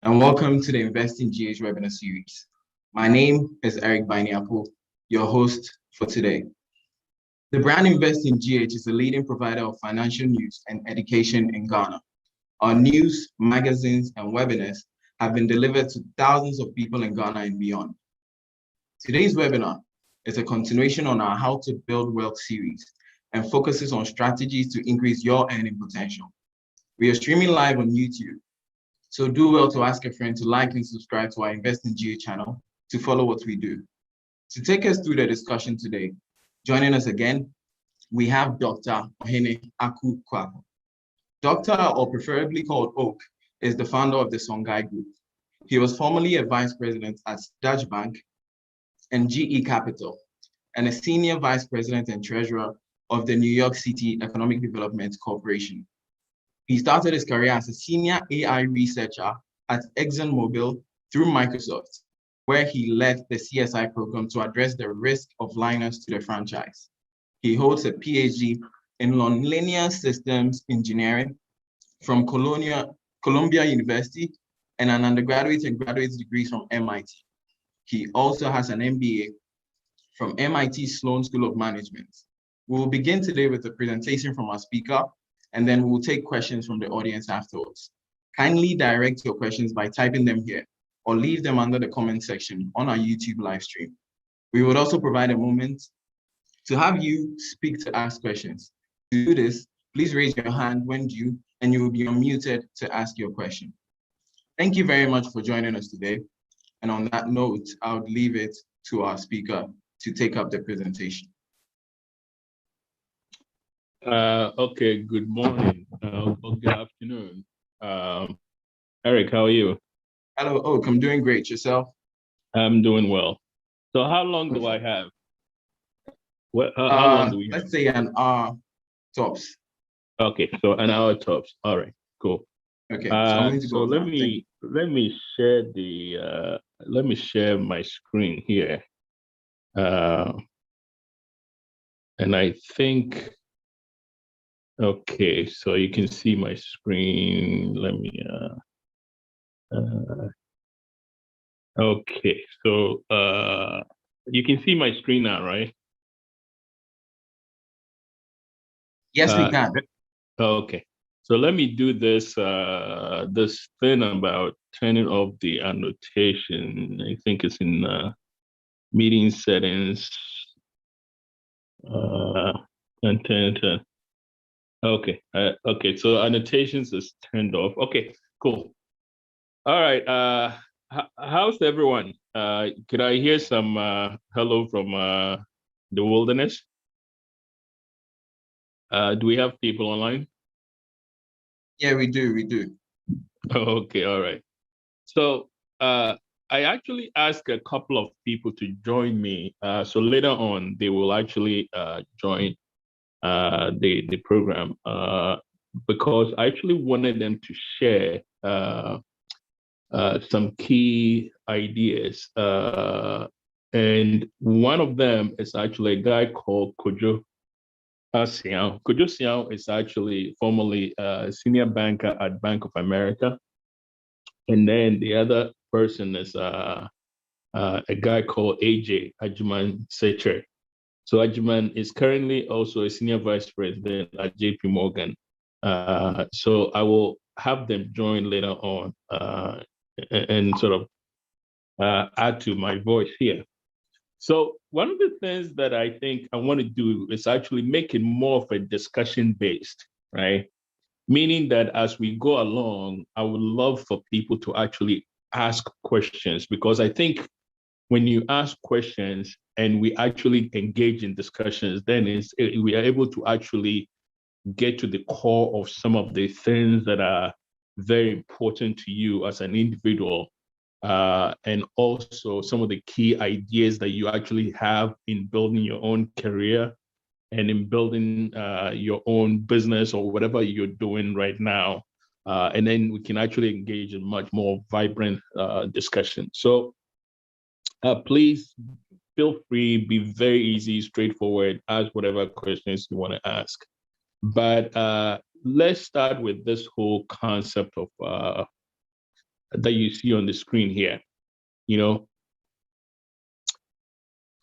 And welcome to the Investing GH webinar series. My name is Eric Baniapo, your host for today. The brand Investing GH is a leading provider of financial news and education in Ghana. Our news, magazines, and webinars have been delivered to thousands of people in Ghana and beyond. Today's webinar is a continuation on our How to Build Wealth series and focuses on strategies to increase your earning potential. We are streaming live on YouTube, so do well to ask a friend to like and subscribe to our Investing GA channel to follow what we do. To take us through the discussion today, joining us again, we have Dr. Ohene Kwapong. Dr. or preferably called Oak is the founder of the Songhai Group. He was formerly a vice president at Dutch Bank and GE Capital and a senior vice president and treasurer of the New York City Economic Development Corporation. He started his career as a senior AI researcher at ExxonMobil through Microsoft, where he led the CSI program to address the risk of Linux to the franchise. He holds a PhD in nonlinear systems engineering from Columbia University and an undergraduate and graduate degrees from MIT. He also has an MBA from MIT Sloan School of Management. We will begin today with a presentation from our speaker, and then we will take questions from the audience afterwards. Kindly direct your questions by typing them here or leave them under the comment section on our YouTube live stream. We would also provide a moment to have you speak to ask questions. To do this, please raise your hand when due, and you will be unmuted to ask your question. Thank you very much for joining us today. And on that note, I would leave it to our speaker to take up the presentation. Okay, good morning or good afternoon. Eric, how are you? Hello, Oak, I'm doing great. Yourself? I'm doing well. So how long do I have? How long do we have? Let's say an hour tops. Okay, so an hour tops. All right, cool. Okay, so I'm going to go. Let me share the let me share my screen here. And I think okay, so you can see my screen. Let me okay, so you can see my screen now, right? Yes, we can. Okay, so let me do this this thing about turning off the annotation. I think it's in meeting settings. And okay, okay, so annotations is turned off. Okay, cool. All right, how's everyone? Could I hear some hello from the wilderness? Do we have people online? Yeah, we do. Okay, all right. So I actually asked a couple of people to join me. So later on, they will actually join the program because I actually wanted them to share some key ideas. And one of them is actually a guy called Kojo Siao. Kojo Siao is actually formerly a senior banker at Bank of America. And then the other person is a guy called AJ Ajuman Secher. So Ajuman is currently also a senior vice president at JP Morgan. So I will have them join later on and sort of add to my voice here. So one of the things that I think I want to do is actually make it more of a discussion based, right? Meaning that as we go along, I would love for people to actually ask questions, because I think when you ask questions and we actually engage in discussions, then we are able to actually get to the core of some of the things that are very important to you as an individual, and also some of the key ideas that you actually have in building your own career and in building your own business or whatever you're doing right now. And then we can actually engage in much more vibrant discussion. So please feel free, be very easy, straightforward, ask whatever questions you want to ask. But let's start with this whole concept of that you see on the screen here.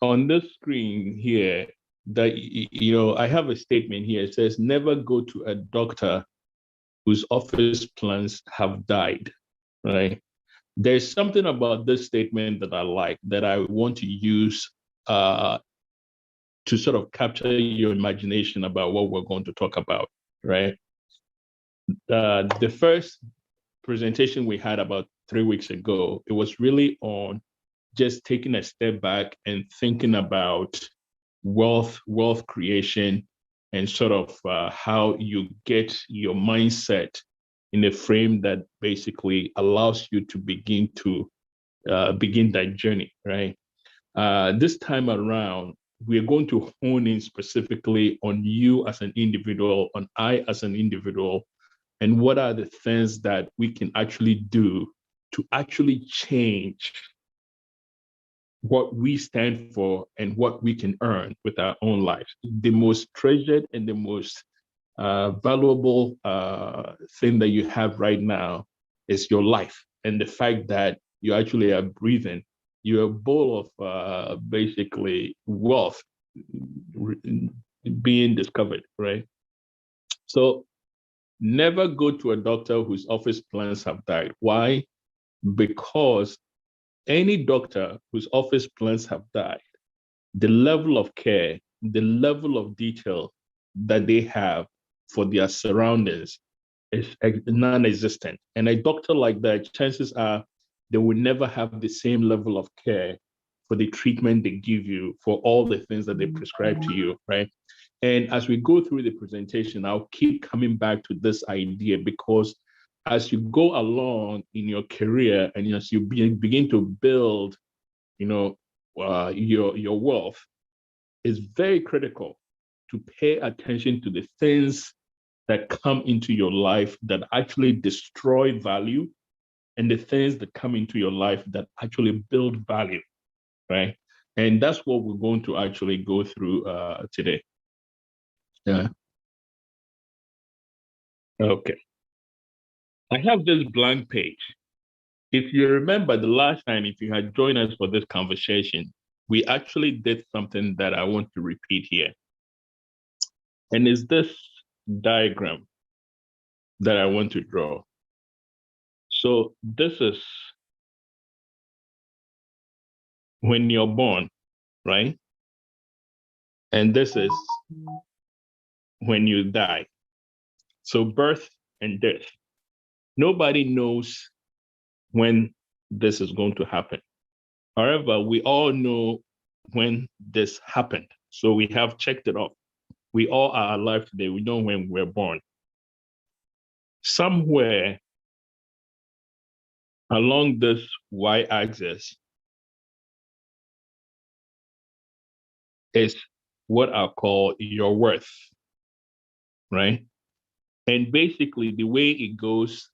On this screen here, that I have a statement here. It says, never go to a doctor whose office plans have died, right? There's something about this statement that I like, that I want to use to sort of capture your imagination about what we're going to talk about, right? The first presentation we had about 3 weeks ago, it was really on just taking a step back and thinking about wealth creation, and sort of how you get your mindset in a frame that basically allows you to begin that journey, right? This time around, we're going to hone in specifically on you as an individual, on I as an individual, and what are the things that we can actually do to actually change what we stand for and what we can earn with our own lives. The most treasured and the most valuable thing that you have right now is your life, and the fact that you actually are breathing. You're a bowl of basically wealth being discovered, right? So never go to a doctor whose office plans have died. Why? Because any doctor whose office plans have died, the level of care, the level of detail that they have for their surroundings is non-existent. And a doctor like that, chances are they will never have the same level of care for the treatment they give you, for all the things that they prescribe to you, right? And as we go through the presentation, I'll keep coming back to this idea, because as you go along in your career and as you begin to build, your wealth, it's very critical to pay attention to the things that come into your life that actually destroy value, and the things that come into your life that actually build value, right? And that's what we're going to actually go through today. Yeah. Okay. I have this blank page. If you remember the last time, if you had joined us for this conversation, we actually did something that I want to repeat here. And it's this diagram that I want to draw. So this is when you're born, right? And this is when you die. So birth and death. Nobody knows when this is going to happen. However, we all know when this happened. So we have checked it off. We all are alive today. We know when we're born. Somewhere along this y-axis is what I call your worth, right? And basically the way it goes,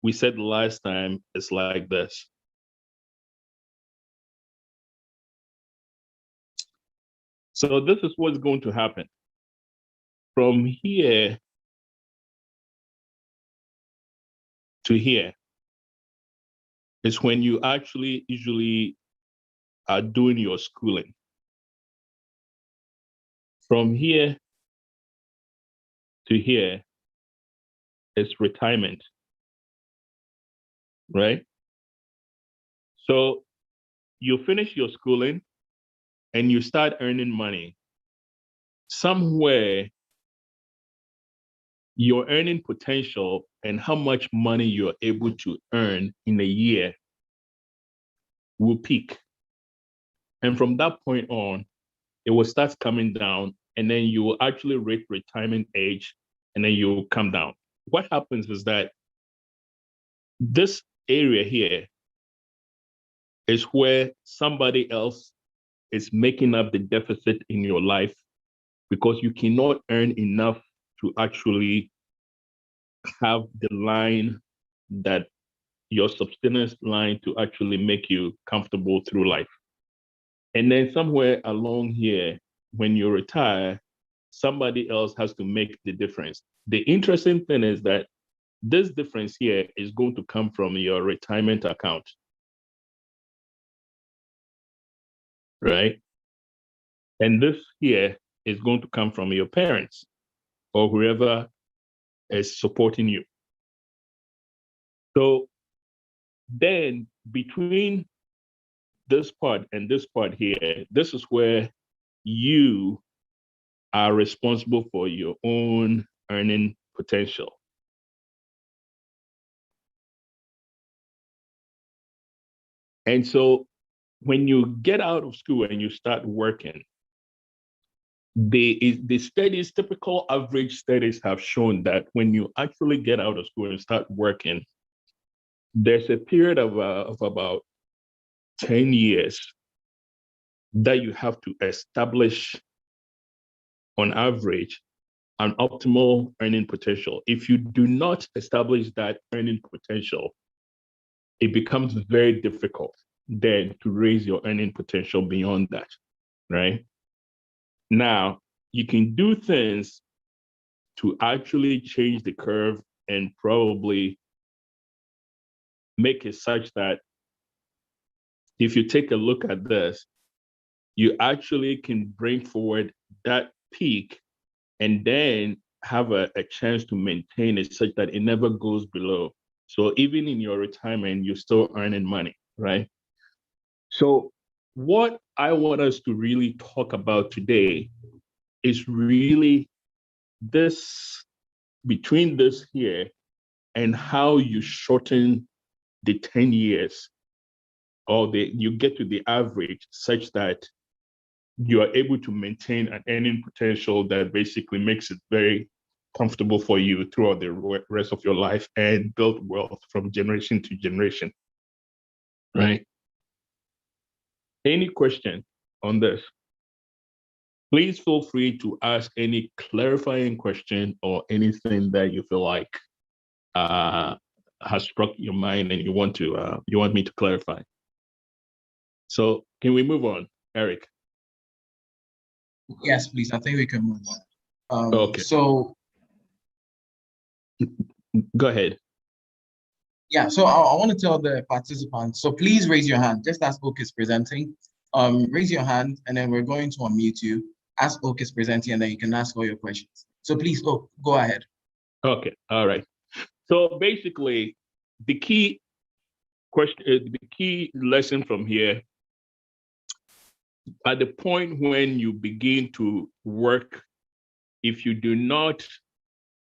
we said the last time, is like this. So this is what's going to happen. From here to here is when you actually usually are doing your schooling. From here to here is retirement, right? So you finish your schooling and you start earning money. Somewhere your earning potential and how much money you're able to earn in a year will peak. And from that point on, it will start coming down, and then you will actually reach retirement age, and then you will come down. What happens is that this area here is where somebody else is making up the deficit in your life, because you cannot earn enough to actually have the line, that your subsistence line, to actually make you comfortable through life. And then somewhere along here, when you retire, somebody else has to make the difference. The interesting thing is that This difference here is going to come from your retirement account, right? And this here is going to come from your parents or whoever is supporting you. So then between this part and this part here, this is where you are responsible for your own earning potential. And so when you get out of school and you start working, the studies, typical average studies have shown that when you actually get out of school and start working, there's a period of about 10 years that you have to establish, on average, an optimal earning potential. If you do not establish that earning potential, it becomes very difficult then to raise your earning potential beyond that, right? Now, you can do things to actually change the curve and probably make it such that if you take a look at this, you actually can bring forward that peak and then have a chance to maintain it such that it never goes below. So even in your retirement, you're still earning money, right? So what I want us to really talk about today is really this, between this here and how you shorten the 10 years or you get to the average such that you are able to maintain an earning potential that basically makes it very comfortable for you throughout the rest of your life and build wealth from generation to generation, right? Any question on this? Please feel free to ask any clarifying question or anything that you feel like has struck your mind and you want me to clarify. So can we move on, Eric? Yes, please. I think we can move on. Okay. So go ahead. yeah, so I want to tell the participants, so please raise your hand, just as Oak is presenting. Raise your hand, and then we're going to unmute you as Oak is presenting, and then you can ask all your questions. So please, Oak, go ahead. Okay, all right. So basically, the key question, the key lesson from here, at the point when you begin to work, if you do not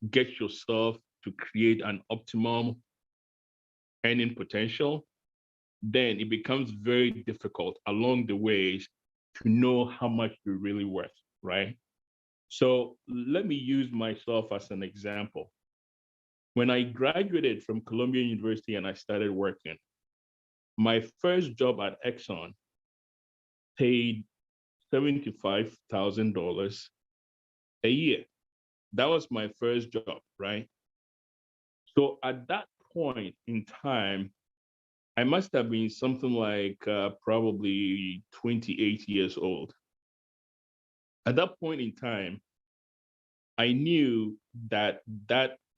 get yourself to create an optimum earning potential, then it becomes very difficult along the ways to know how much you're really worth, right? So let me use myself as an example. When I graduated from Columbia University and I started working, my first job at Exxon paid $75,000 a year. That was my first job, right? So at that point in time, I must have been something like probably 28 years old. At that point in time, I knew that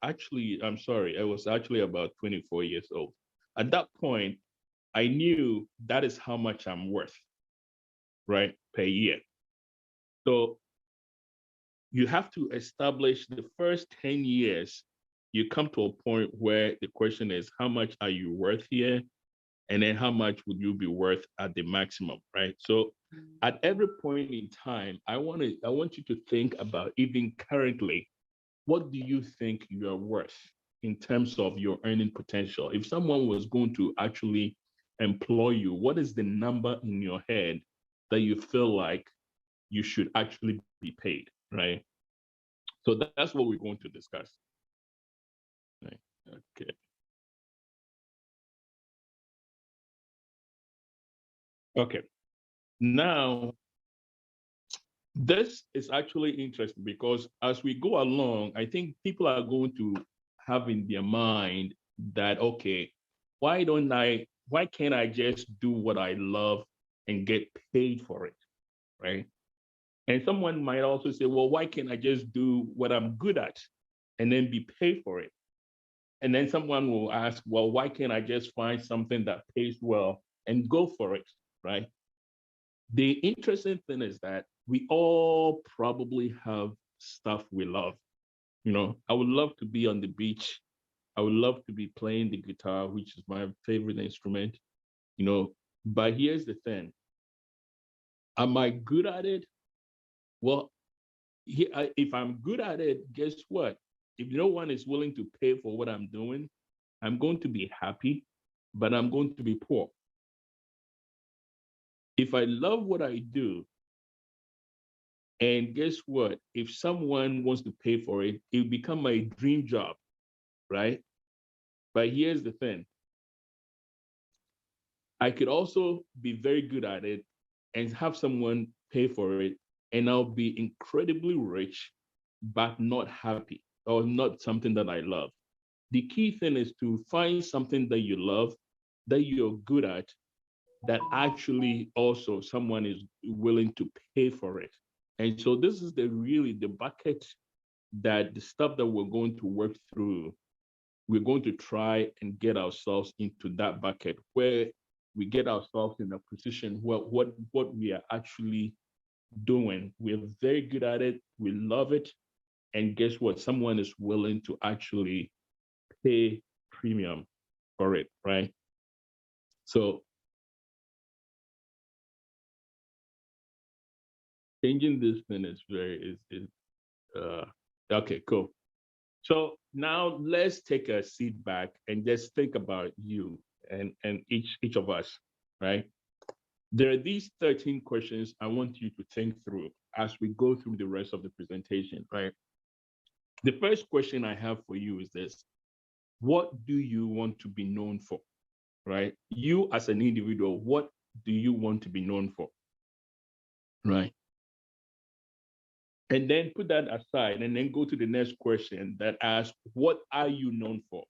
I was actually about 24 years old. At that point, I knew that is how much I'm worth, right, per year. So you have to establish the first 10 years, you come to a point where the question is, how much are you worth here? And then how much would you be worth at the maximum, right? So at every point in time, I want you to think about, even currently, what do you think you are worth in terms of your earning potential? If someone was going to actually employ you, what is the number in your head that you feel like you should actually be paid, right? So that's what we're going to discuss. Right. Okay. Okay. Now, this is actually interesting because as we go along, I think people are going to have in their mind that, okay, why can't I just do what I love and get paid for it, right? And someone might also say, well, why can't I just do what I'm good at and then be paid for it? And then someone will ask, well, why can't I just find something that pays well and go for it, right? The interesting thing is that we all probably have stuff we love. You know, I would love to be on the beach. I would love to be playing the guitar, which is my favorite instrument, you know. But here's the thing. Am I good at it? Well, if I'm good at it, guess what? If no one is willing to pay for what I'm doing, I'm going to be happy, but I'm going to be poor. If I love what I do, and guess what? If someone wants to pay for it, it'll become my dream job, right? But here's the thing. I could also be very good at it and have someone pay for it, and I'll be incredibly rich, but not happy or not something that I love. The key thing is to find something that you love, that you're good at, that actually also someone is willing to pay for it. And so this is the bucket that the stuff that we're going to work through, we're going to try and get ourselves into that bucket where we get ourselves in a position where what we are actually doing, we're very good at it, we love it, and guess what? Someone is willing to actually pay premium for it, right? So changing this thing is okay, cool. So now let's take a seat back and just think about you and each of us, right? There are these 13 questions I want you to think through as we go through the rest of the presentation, right? The first question I have for you is this: what do you want to be known for, right? You as an individual, what do you want to be known for, right? And then put that aside and then go to the next question that asks, what are you known for?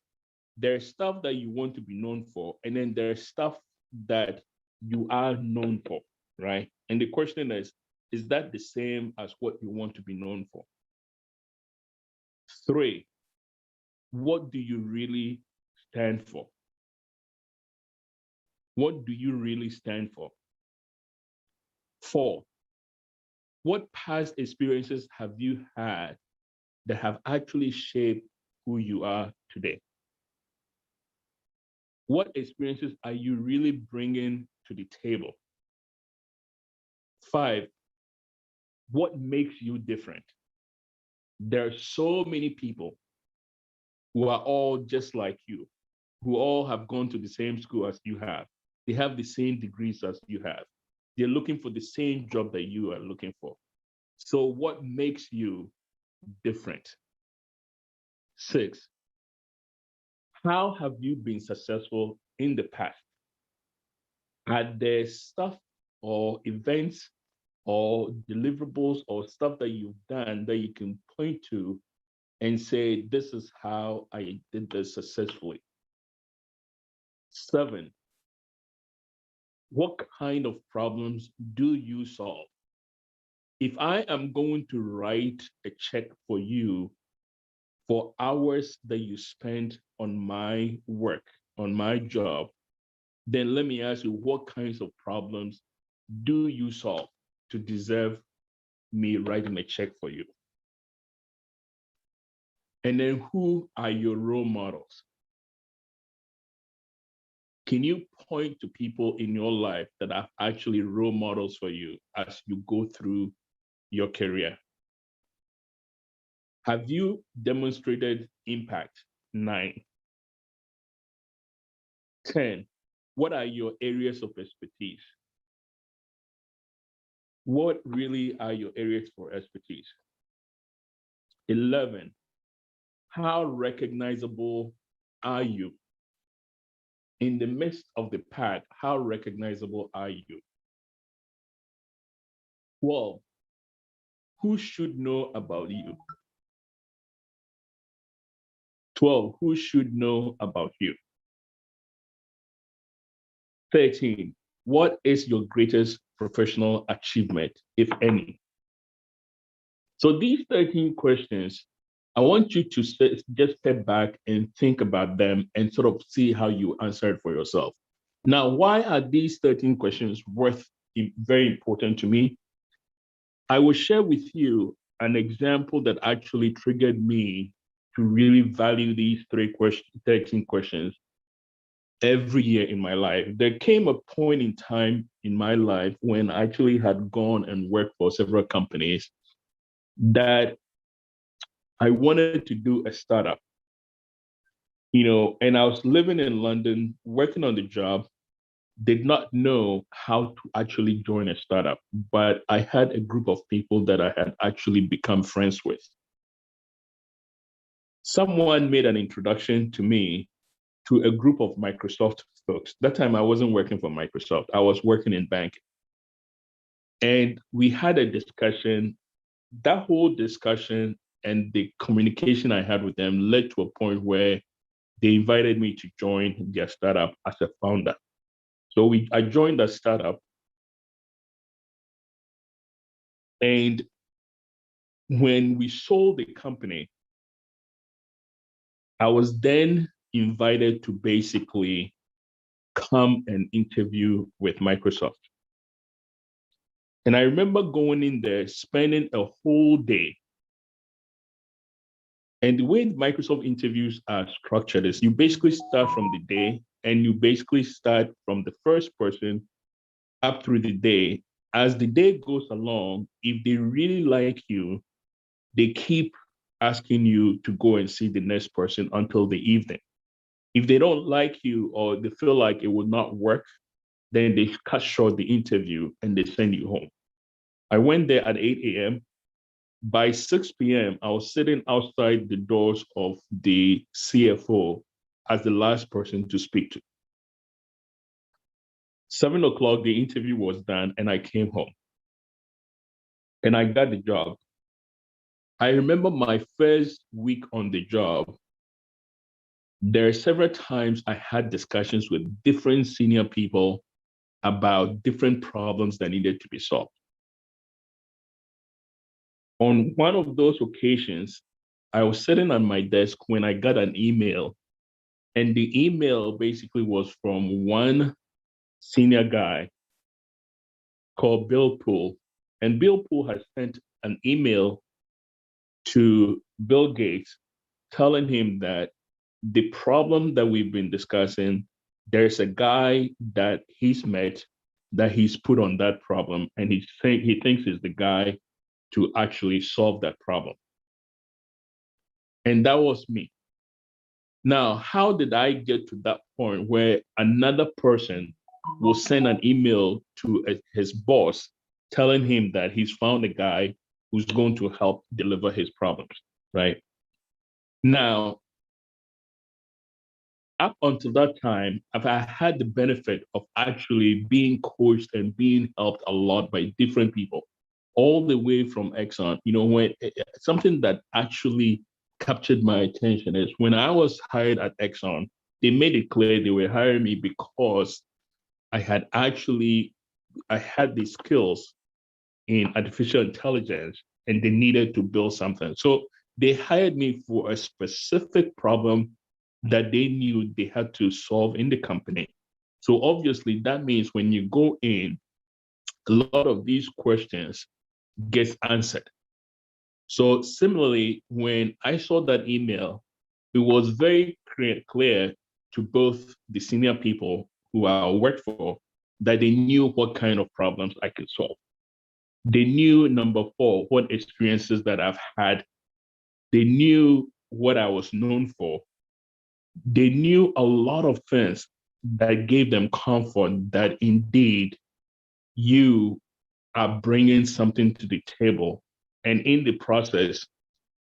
There's stuff that you want to be known for, and then there's stuff that you are known for, right? And the question is that the same as what you want to be known for? 3, what do you really stand for? What do you really stand for? 4, what past experiences have you had that have actually shaped who you are today? What experiences are you really bringing to the table? 5, what makes you different? There are so many people who are all just like you, who all have gone to the same school as you have. They have the same degrees as you have. They're looking for the same job that you are looking for. So what makes you different? 6, how have you been successful in the past? Are there stuff or events or deliverables or stuff that you've done that you can point to and say, this is how I did this successfully? 7, what kind of problems do you solve? If I am going to write a check for you for hours that you spent on my work, on my job, then let me ask you, what kinds of problems do you solve to deserve me writing a check for you? And then who are your role models? Can you point to people in your life that are actually role models for you as you go through your career? Have you demonstrated impact? 9. 10, what are your areas of expertise? What really are your areas for expertise? 11, how recognizable are you? In the midst of the pack, how recognizable are you? 12, who should know about you? 12, who should know about you? 13, what is your greatest professional achievement, if any? So these 13 questions I want you to just step back and think about them and sort of see how you answer it for yourself. Now, why are these 13 questions very important to me? I will share with you an example that actually triggered me to really value these 13 questions every year in my life. There came a point in time in my life when I actually had gone and worked for several companies that I wanted to do a startup, and I was living in London, working on the job, did not know how to actually join a startup, but I had a group of people that I had actually become friends with. Someone made an introduction to me to a group of Microsoft folks. That time I wasn't working for Microsoft, I was working in banking. And we had a discussion. That whole discussion and the communication I had with them led to a point where they invited me to join their startup as a founder. So I joined the startup, and when we sold the company, I was then invited to basically come and interview with Microsoft. And I remember going in there, spending a whole day. And the way Microsoft interviews are structured is you basically start from the day, and you basically start from the first person up through the day. As the day goes along, if they really like you, they keep asking you to go and see the next person until the evening. If they don't like you or they feel like it will not work, then they cut short the interview and they send you home. I went there at 8 a.m. By 6 p.m., I was sitting outside the doors of the CFO as the last person to speak to. 7 o'clock, the interview was done, and I came home. And I got the job. I remember my first week on the job, there are several times I had discussions with different senior people about different problems that needed to be solved. On one of those occasions, I was sitting at my desk when I got an email, and the email basically was from one senior guy called Bill Poole. And Bill Poole has sent an email to Bill Gates telling him that the problem that we've been discussing, there's a guy that he's met that he's put on that problem, and he thinks he's the guy to actually solve that problem. And that was me. Now, how did I get to that point where another person will send an email to his boss telling him that he's found a guy who's going to help deliver his problems, right? Now, up until that time, I've had the benefit of actually being coached and being helped a lot by different people, all the way from Exxon. When something that actually captured my attention is when I was hired at Exxon, they made it clear they were hiring me because I had the skills in artificial intelligence, and they needed to build something. So they hired me for a specific problem that they knew they had to solve in the company. So obviously that means when you go in, a lot of these questions get answered. So similarly, when I saw that email, it was very clear to both the senior people who I worked for that they knew what kind of problems I could solve. They knew, number four, what experiences that I've had. They knew what I was known for. They knew a lot of things that gave them comfort that indeed you are bringing something to the table. And in the process,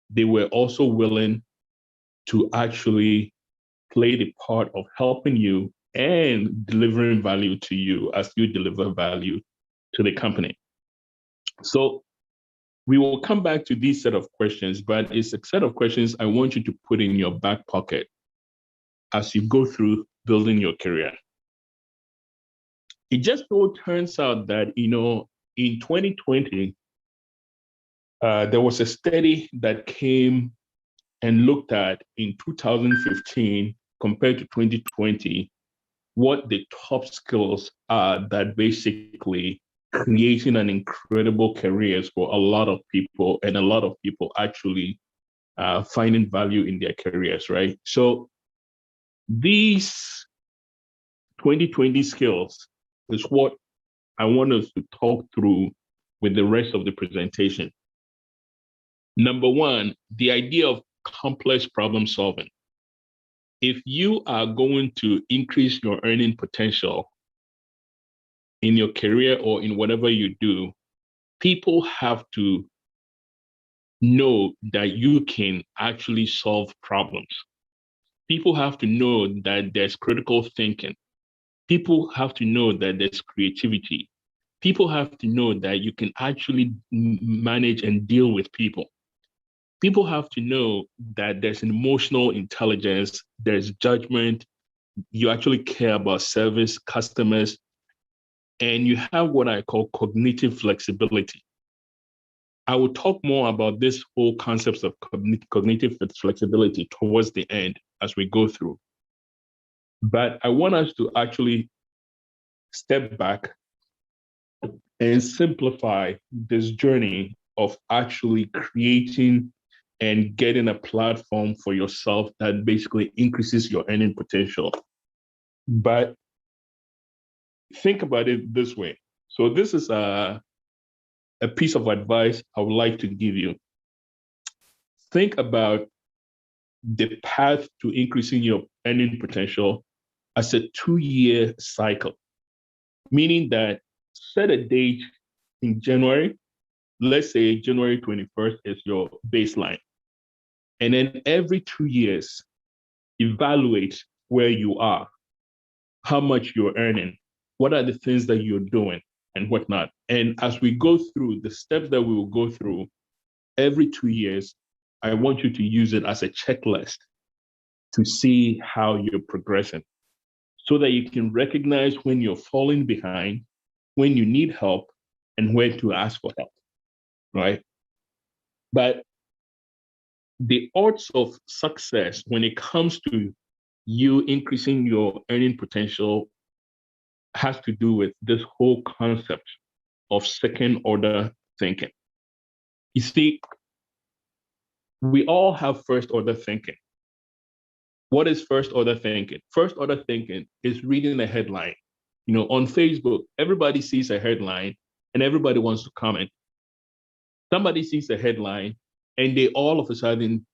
they were also willing to actually play the part of helping you and delivering value to you as you deliver value to the company. So we will come back to these set of questions, but it's a set of questions I want you to put in your back pocket as you go through building your career. It just so turns out that, in 2020, there was a study that came and looked at in 2015 compared to 2020, what the top skills are that basically creating an incredible careers for a lot of people, and a lot of people actually finding value in their careers, right? So these 2020 skills is what I want us to talk through with the rest of the presentation. Number one, the idea of complex problem solving. If you are going to increase your earning potential in your career or in whatever you do, people have to know that you can actually solve problems. People have to know that there's critical thinking. People have to know that there's creativity. People have to know that you can actually manage and deal with people. People have to know that there's an emotional intelligence, there's judgment, you actually care about service, customers, and you have what I call cognitive flexibility. I will talk more about this whole concepts of cognitive flexibility towards the end as we go through. But I want us to actually step back and simplify this journey of actually creating and getting a platform for yourself that basically increases your earning potential. But think about it this way. So this is a piece of advice I would like to give you. Think about the path to increasing your earning potential as a 2-year cycle, meaning that set a date in January. Let's say January 21st is your baseline. And then every 2 years, evaluate where you are, how much you're earning, what are the things that you're doing, and whatnot. And as we go through the steps that we will go through every 2 years, I want you to use it as a checklist to see how you're progressing so that you can recognize when you're falling behind, when you need help, and where to ask for help, right? But the odds of success when it comes to you increasing your earning potential has to do with this whole concept of second order thinking. You see, we all have first order thinking. What is first order thinking? First order thinking is reading a headline. You know, on Facebook, everybody sees a headline and everybody wants to comment. Somebody sees a headline and they all of a sudden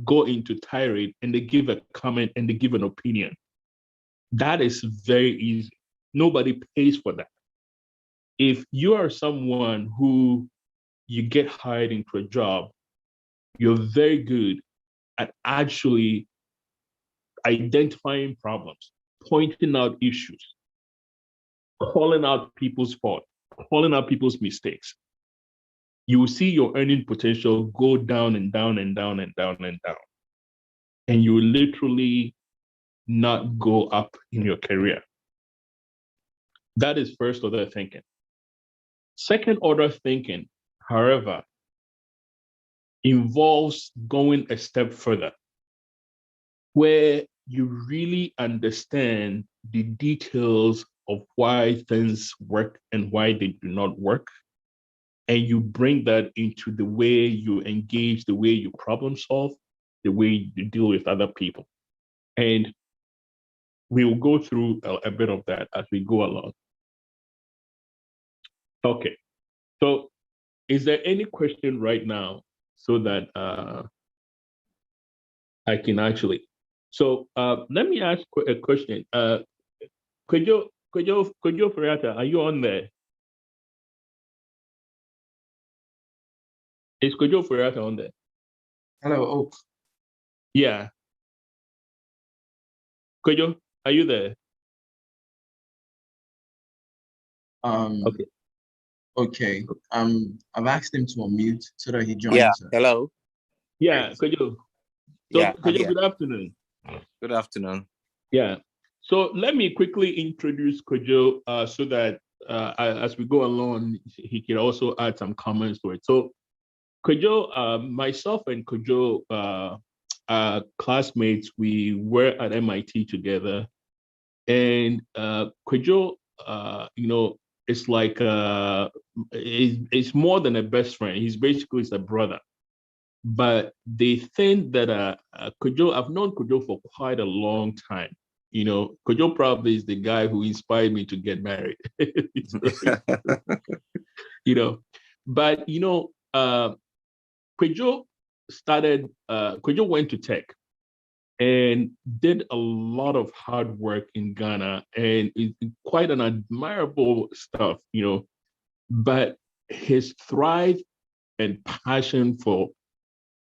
go into tirade and they give a comment and they give an opinion. That is very easy. Nobody pays for that. If you are someone who you get hired into a job, you're very good at actually identifying problems, pointing out issues, calling out people's fault, calling out people's mistakes. You will see your earning potential go down and down and down and down and down. And you will literally not go up in your career. That is first order thinking. Second order thinking, however, involves going a step further, where you really understand the details of why things work and why they do not work. And you bring that into the way you engage, the way you problem solve, the way you deal with other people. And we will go through a bit of that as we go along. Okay, so is there any question right now so that I can actually? So let me ask a question. Kojo Ferrata, are you on there? Is Kojo Ferrata on there? Hello, Oak. Yeah. Kojo, are you there? Okay. Okay. I've asked him to unmute so that he joins. Yeah. Hello. Yeah, Kojo. So, Yeah. Kojo, good afternoon. Good afternoon. Yeah. So let me quickly introduce Kojo so that as we go along, he can also add some comments to it. So Kojo, myself and Kojo, classmates, we were at MIT together. And Kojo, it's like it's more than a best friend. He's basically a brother. But they think that Kojo, I've known Kojo for quite a long time. Kojo probably is the guy who inspired me to get married. you know, but Kojo Kojo went to tech and did a lot of hard work in Ghana, and it's quite an admirable stuff, but his thrive and passion for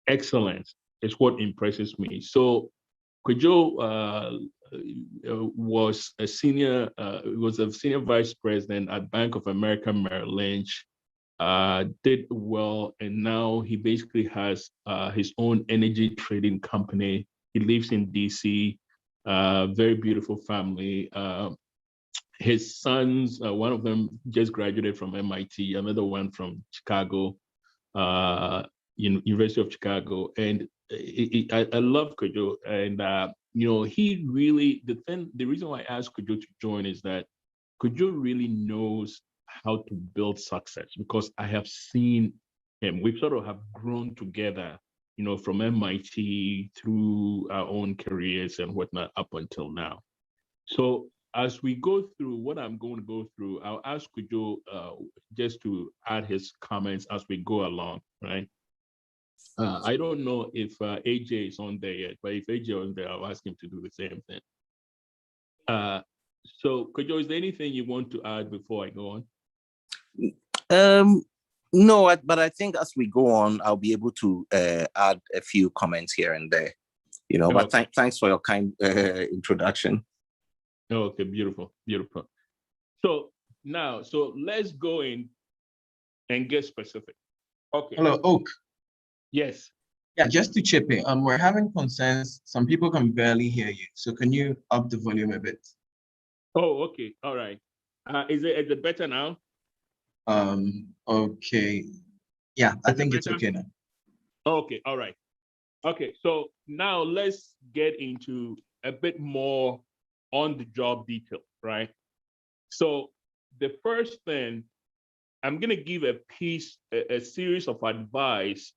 excellence is what impresses me. So Kojo was a senior vice president at Bank of America Merrill Lynch, did well, and now he basically has his own energy trading company. He lives in DC, very beautiful family. His sons, one of them just graduated from MIT, another one from Chicago, University of Chicago. And I love Kojo. And, he really, the reason why I asked Kojo to join is that Kojo really knows how to build success, because I have seen him. We sort of have grown together, from MIT through our own careers and whatnot up until now. So as we go through what I'm going to go through, I'll ask Kojo just to add his comments as we go along, right? I don't know if AJ is on there yet, but if AJ is on there, I'll ask him to do the same thing. So Kojo, is there anything you want to add before I go on? No, but I think as we go on, I'll be able to add a few comments here and there, but thanks for your kind introduction. Okay, beautiful, beautiful. So now, let's go in and get specific. Okay. Hello, Oak. Yes. Yeah, just to chip in, we're having concerns. Some people can barely hear you. So can you up the volume a bit? Oh, okay. All right. Is it better now? Okay. Yeah, I think it's okay now. Okay, all right. Okay, so now let's get into a bit more on the job detail, right? So the first thing, I'm gonna give a series of advice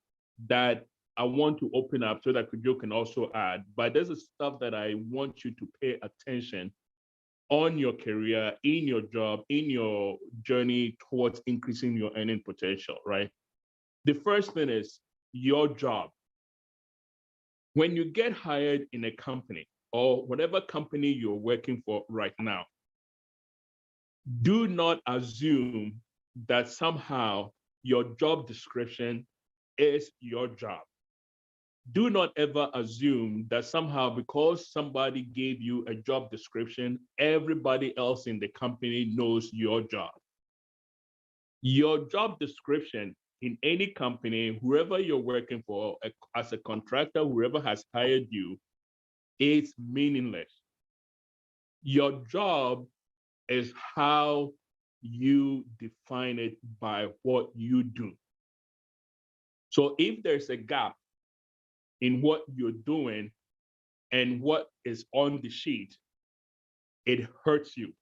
that I want to open up so that Kojo can also add, but there's a stuff that I want you to pay attention on your career, in your job, in your journey towards increasing your earning potential, right? The first thing is your job. When you get hired in a company or whatever company you're working for right now, do not assume that somehow your job description is your job. Do not ever assume that somehow because somebody gave you a job description, everybody else in the company knows your job. Your job description in any company, whoever you're working for, as a contractor, whoever has hired you, is meaningless. Your job is how you define it by what you do. So if there's a gap in what you're doing and what is on the sheet, it hurts you.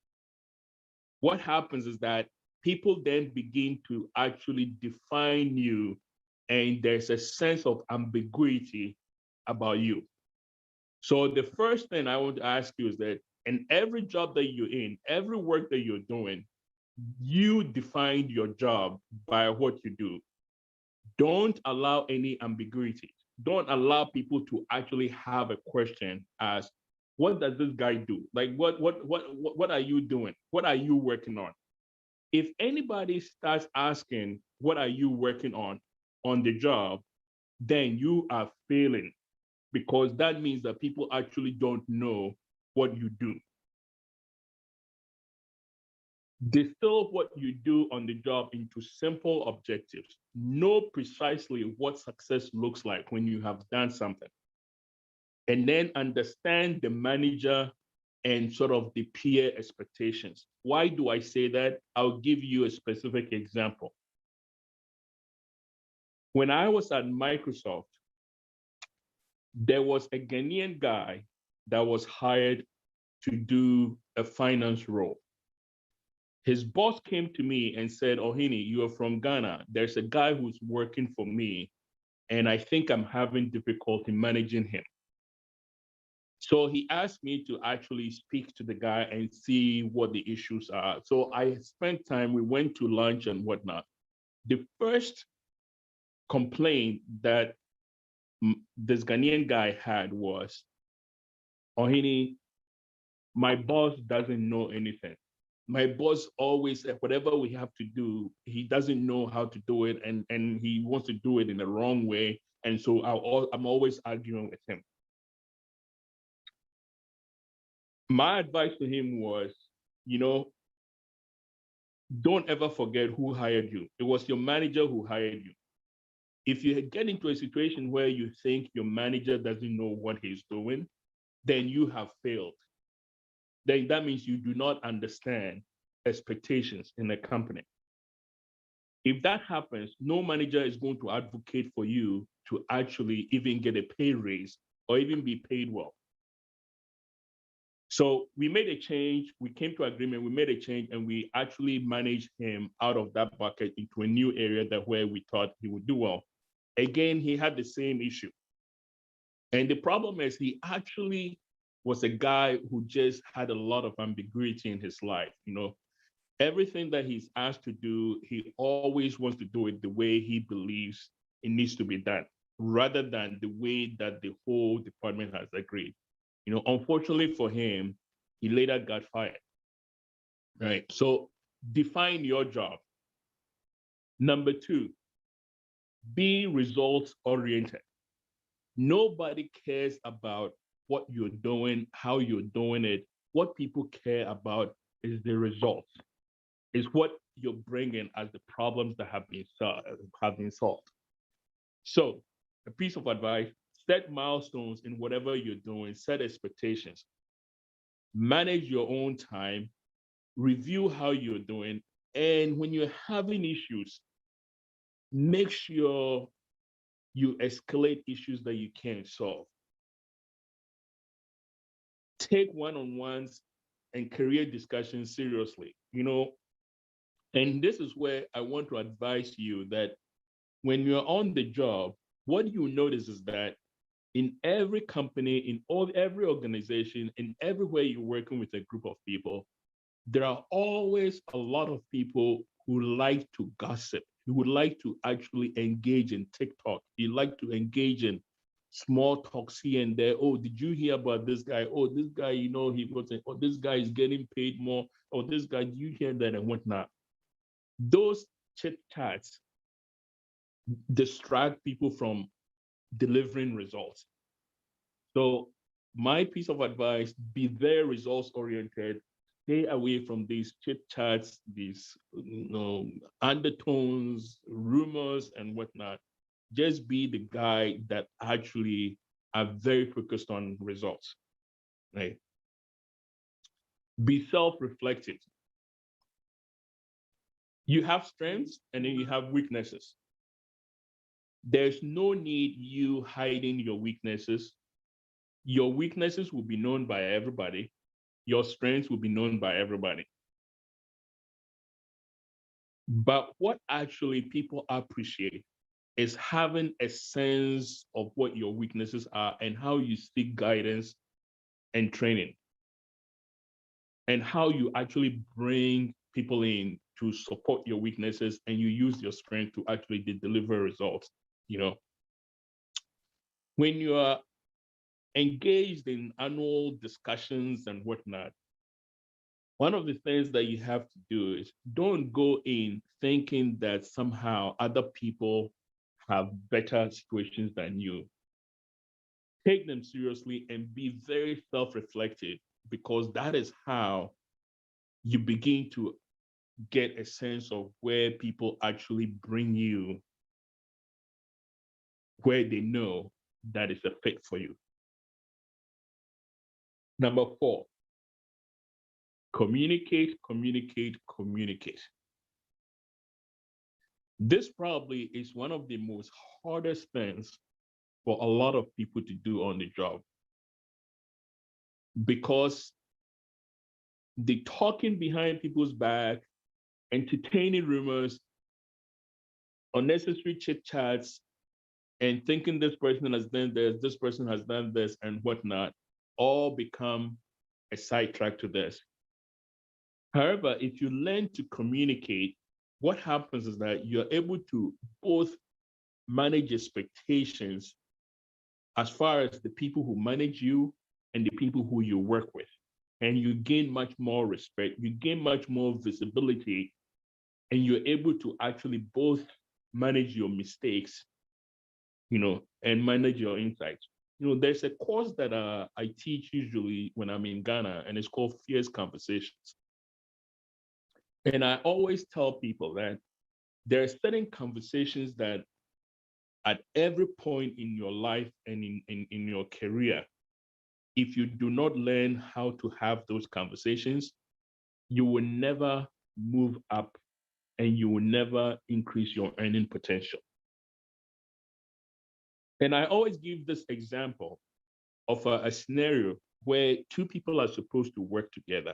What happens is that people then begin to actually define you, and there's a sense of ambiguity about you. So the first thing I want to ask you is that in every job that you're in, every work that you're doing, you define your job by what you do. Don't allow any ambiguity. Don't allow people to actually have a question as, what does this guy do? Like, what are you doing? What are you working on? If anybody starts asking, what are you working on the job, then you are failing, because that means that people actually don't know what you do. Distill what you do on the job into simple objectives. Know precisely what success looks like when you have done something. And then understand the manager and sort of the peer expectations. Why do I say that? I'll give you a specific example. When I was at Microsoft, there was a Ghanaian guy that was hired to do a finance role. His boss came to me and said, Ohene, you are from Ghana. There's a guy who's working for me, and I think I'm having difficulty managing him. So he asked me to actually speak to the guy and see what the issues are. So I spent time, we went to lunch and whatnot. The first complaint that this Ghanaian guy had was, Ohene, my boss doesn't know anything. My boss always, whatever we have to do, he doesn't know how to do it, and he wants to do it in the wrong way. And so I'm always arguing with him. My advice to him was, don't ever forget who hired you. It was your manager who hired you. If you get into a situation where you think your manager doesn't know what he's doing, then you have failed. Then that means you do not understand expectations in a company. If that happens, no manager is going to advocate for you to actually even get a pay raise or even be paid well. So we made a change, we came to agreement, we made a change, and we actually managed him out of that bucket into a new area where we thought he would do well. Again, he had the same issue. And the problem is he actually was a guy who just had a lot of ambiguity in his life. Everything that he's asked to do, he always wants to do it the way he believes it needs to be done, rather than the way that the whole department has agreed. Unfortunately for him, he later got fired, right? So define your job. Number 2, be results oriented. Nobody cares about what you're doing, how you're doing it. What people care about is the results, is what you're bringing as the problems that have been solved. So a piece of advice, set milestones in whatever you're doing, set expectations, manage your own time, review how you're doing, and when you're having issues, make sure you escalate issues that you can't solve. Take one-on-ones and career discussions seriously, and this is where I want to advise you that when you're on the job, what you notice is that in every company, every organization, in everywhere you're working with a group of people, there are always a lot of people who like to gossip, who would like to actually engage in TikTok. You like to engage in small talks here and there. Oh, did you hear about this guy? Oh, this guy, he wasn't, oh, this guy is getting paid more. Oh, this guy, do you hear that and whatnot? Those chit chats distract people from delivering results. So my piece of advice, be very results oriented, stay away from these chit chats, these undertones, rumors and whatnot. Just be the guy that actually are very focused on results, right? Be self-reflective. You have strengths and then you have weaknesses. There's no need you hiding your weaknesses. Your weaknesses will be known by everybody. Your strengths will be known by everybody. But what actually people appreciate is having a sense of what your weaknesses are and how you seek guidance and training, and how you actually bring people in to support your weaknesses and you use your strength to actually deliver results. When you are engaged in annual discussions and whatnot, one of the things that you have to do is don't go in thinking that somehow other people have better situations than you. Take them seriously and be very self-reflective, because that is how you begin to get a sense of where people actually bring you, where they know that is a fit for you. Number 4, communicate, communicate, communicate. This probably is one of the most hardest things for a lot of people to do on the job, because the talking behind people's back, entertaining rumors, unnecessary chit chats, and thinking this person has done this person has done this, and whatnot, all become a sidetrack to this. However, if you learn to communicate, what happens is that you're able to both manage expectations as far as the people who manage you and the people who you work with. And you gain much more respect, you gain much more visibility, and you're able to actually both manage your mistakes, and manage your insights. There's a course that I teach usually when I'm in Ghana, and it's called Fierce Conversations. And I always tell people that there are certain conversations that at every point in your life and in your career, if you do not learn how to have those conversations, you will never move up and you will never increase your earning potential. And I always give this example of a scenario where two people are supposed to work together.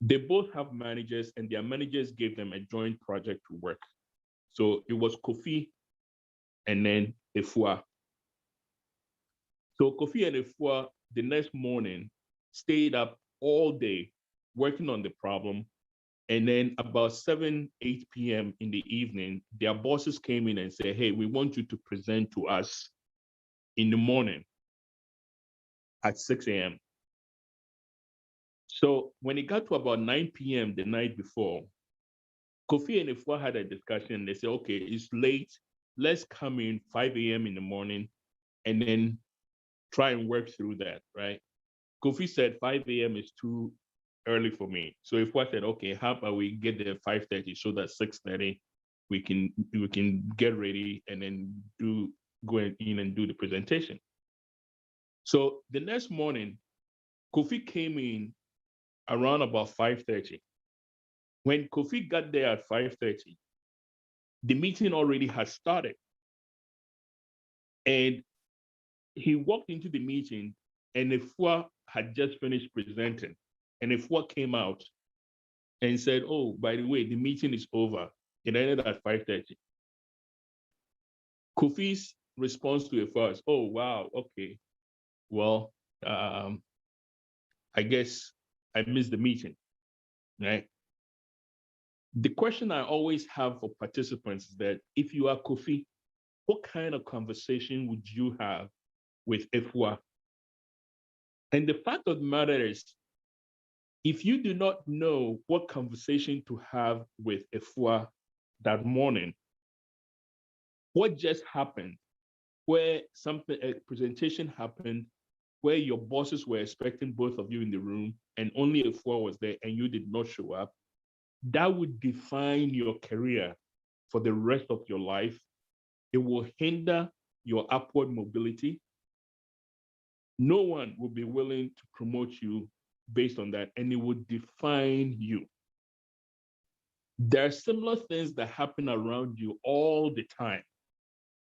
They both have managers, and their managers gave them a joint project to work. So it was Kofi and then Efua. So Kofi and Efua, the next morning, stayed up all day working on the problem. And then about 7, 8 p.m. in the evening, their bosses came in and said, hey, we want you to present to us in the morning at 6 a.m. So when it got to about 9 p.m. the night before, Kofi and Efua had a discussion. They said, okay, it's late. Let's come in 5 a.m. in the morning and then try and work through that, right? Kofi said 5 a.m. is too early for me. So Efua said, okay, how about we get there at 5:30 so that 6:30 we can get ready and then go in and do the presentation. So the next morning, Kofi came in around about 5:30. When Kofi got there at 5:30, the meeting already had started. And he walked into the meeting and Efua had just finished presenting. And Efua came out and said, oh, by the way, the meeting is over. It ended at 5:30. Kofi's response to Efua is, oh, wow, okay. Well, I guess I missed the meeting, right? The question I always have for participants is that if you are Kofi, what kind of conversation would you have with Efua? And the fact of the matter is, if you do not know what conversation to have with Efua that morning, what just happened, where a presentation happened, where your bosses were expecting both of you in the room and only Efua was there and you did not show up, that would define your career for the rest of your life. It will hinder your upward mobility. No one will be willing to promote you based on that, and it would define you. There are similar things that happen around you all the time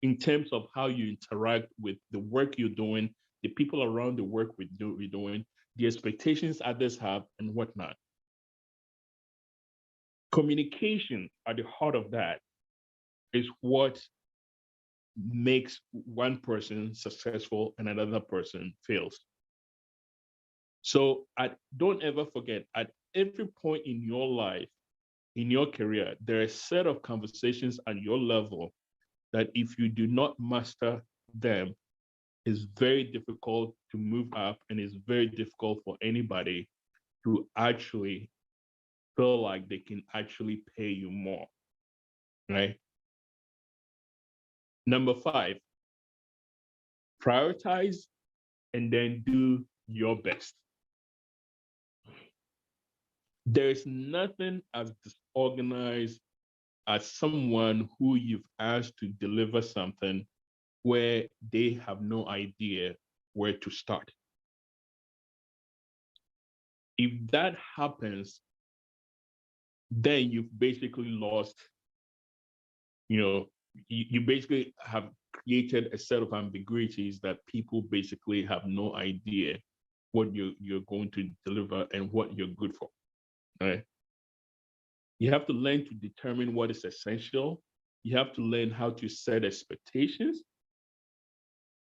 in terms of how you interact with the work you're doing, the people around the work you're doing, the expectations others have, and whatnot. Communication at the heart of that is what makes one person successful and another person fails. So don't ever forget, at every point in your life, in your career, there are a set of conversations at your level that if you do not master them, it's very difficult to move up, and it's very difficult for anybody to actually feel like they can actually pay you more, right? Number 5, prioritize and then do your best. There's nothing as disorganized as someone who you've asked to deliver something where they have no idea where to start. If that happens, then you've basically lost you basically have created a set of ambiguities that people basically have no idea what you're going to deliver and what you're good for, right? You have to learn to determine what is essential. You have to learn how to set expectations,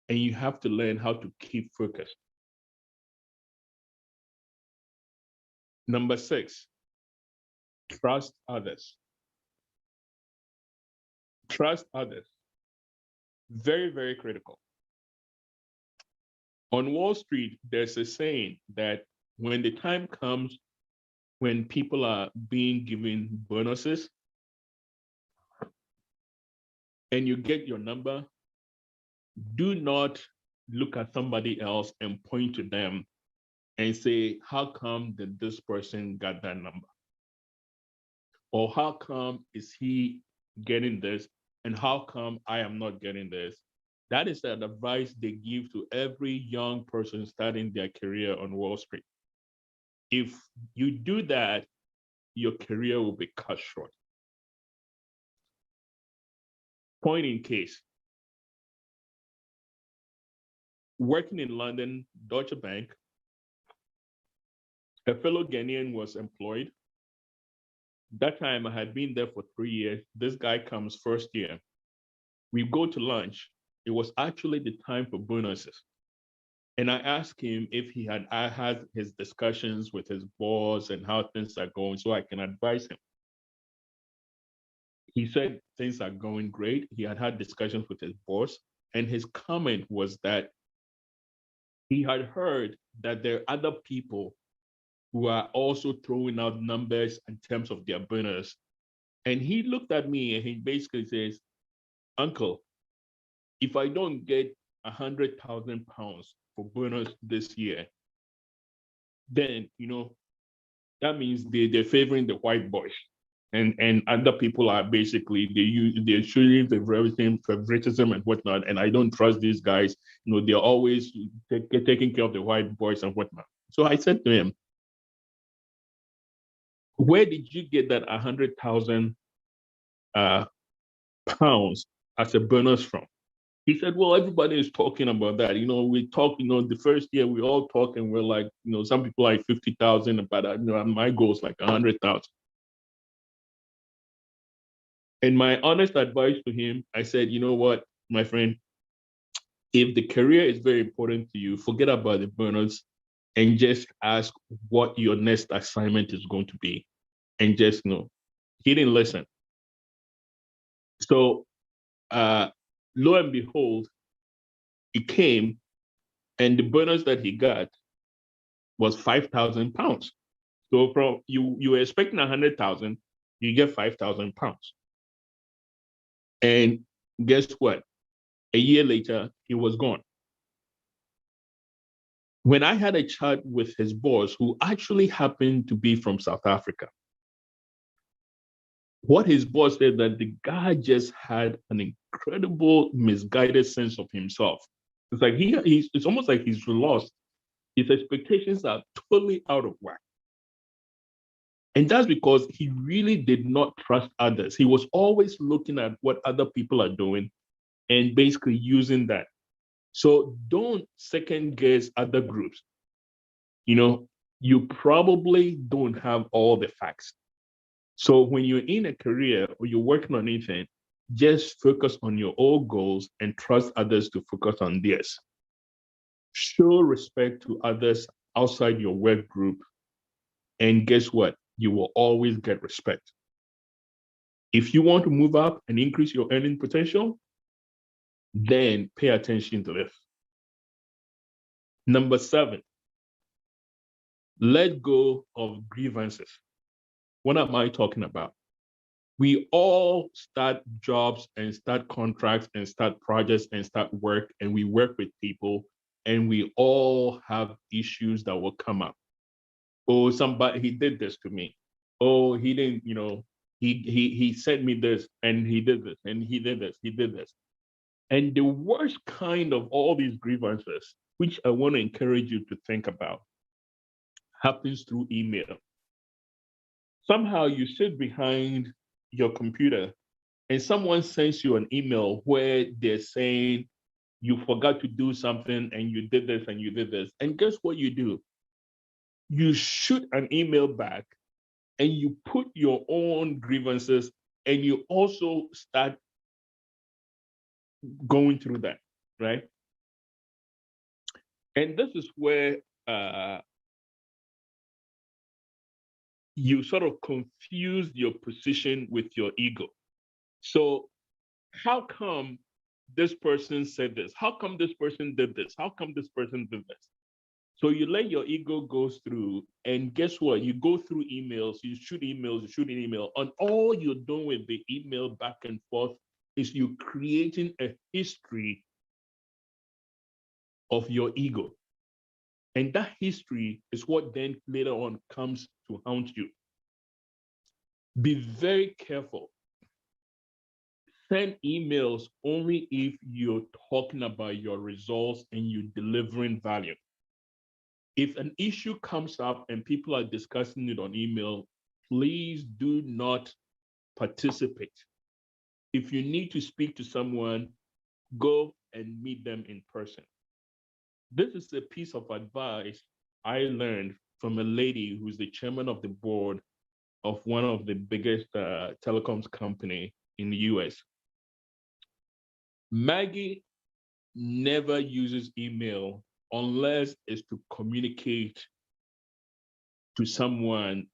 and you have to learn how to keep focused. Number 6, trust others. Trust others. Very, very critical. On Wall Street, there's a saying that when the time comes when people are being given bonuses and you get your number, do not look at somebody else and point to them and say, how come that this person got that number? Or how come is he getting this? And how come I am not getting this? That is the advice they give to every young person starting their career on Wall Street. If you do that, your career will be cut short. Point in case, working in London, Deutsche Bank, a fellow Ghanaian was employed. That time I had been there for 3 years. This guy comes first year. We go to lunch. It was actually the time for bonuses. And I asked him if I had his discussions with his boss and how things are going so I can advise him. He said things are going great. He had discussions with his boss, and his comment was that he had heard that there are other people who are also throwing out numbers in terms of their bonus. And he looked at me and he basically says, Uncle, if I don't get 100,000 pounds for bonus this year, then, that means they're favoring the white boys. And other people are basically, they're showing favoritism and whatnot. And I don't trust these guys. They're always taking care of the white boys and whatnot. So I said to him, where did you get that 100,000 pounds as a bonus from? He said, well, everybody is talking about that. We talk, the first year we all talk and we're like, some people like 50,000, but my goal is like 100,000. And my honest advice to him, I said, you know what, my friend, if the career is very important to you, forget about the bonus and just ask what your next assignment is going to be. And just he didn't listen. So lo and behold, he came, and the bonus that he got was 5,000 pounds. So from you were expecting 100,000, you get 5,000 pounds. And guess what? A year later, he was gone. When I had a chat with his boss, who actually happened to be from South Africa, what his boss said that the guy just had an incredible misguided sense of himself. It's like it's almost like he's lost. His expectations are totally out of whack. And that's because he really did not trust others. He was always looking at what other people are doing and basically using that. So don't second guess other groups. You probably don't have all the facts. So when you're in a career or you're working on anything, just focus on your own goals and trust others to focus on theirs. Show respect to others outside your work group. And guess what? You will always get respect. If you want to move up and increase your earning potential, then pay attention to this. Number 7, let go of grievances. What am I talking about? We all start jobs and start contracts and start projects and start work, and we work with people, and we all have issues that will come up. Oh, he did this to me. Oh, he didn't, he sent me this and he did this and he did this. And the worst kind of all these grievances, which I want to encourage you to think about, happens through email. Somehow you sit behind your computer and someone sends you an email where they're saying you forgot to do something and you did this and you did this, and guess what you do? You shoot an email back and you put your own grievances, and you also start going through that, right? And this is where you sort of confuse your position with your ego. So how come this person said this? How come this person did this? How come this person did this? So you let your ego go through, and guess what? You go through emails, you shoot an email, and all you're doing with the email back and forth is you creating a history of your ego. And that history is what then later on comes to haunt you. Be very careful. Send emails only if you're talking about your results and you're delivering value. If an issue comes up and people are discussing it on email, please do not participate. If you need to speak to someone, go and meet them in person. This is a piece of advice I learned from a lady who's the chairman of the board of one of the biggest telecoms company in the US. Maggie never uses email unless it's to communicate to someone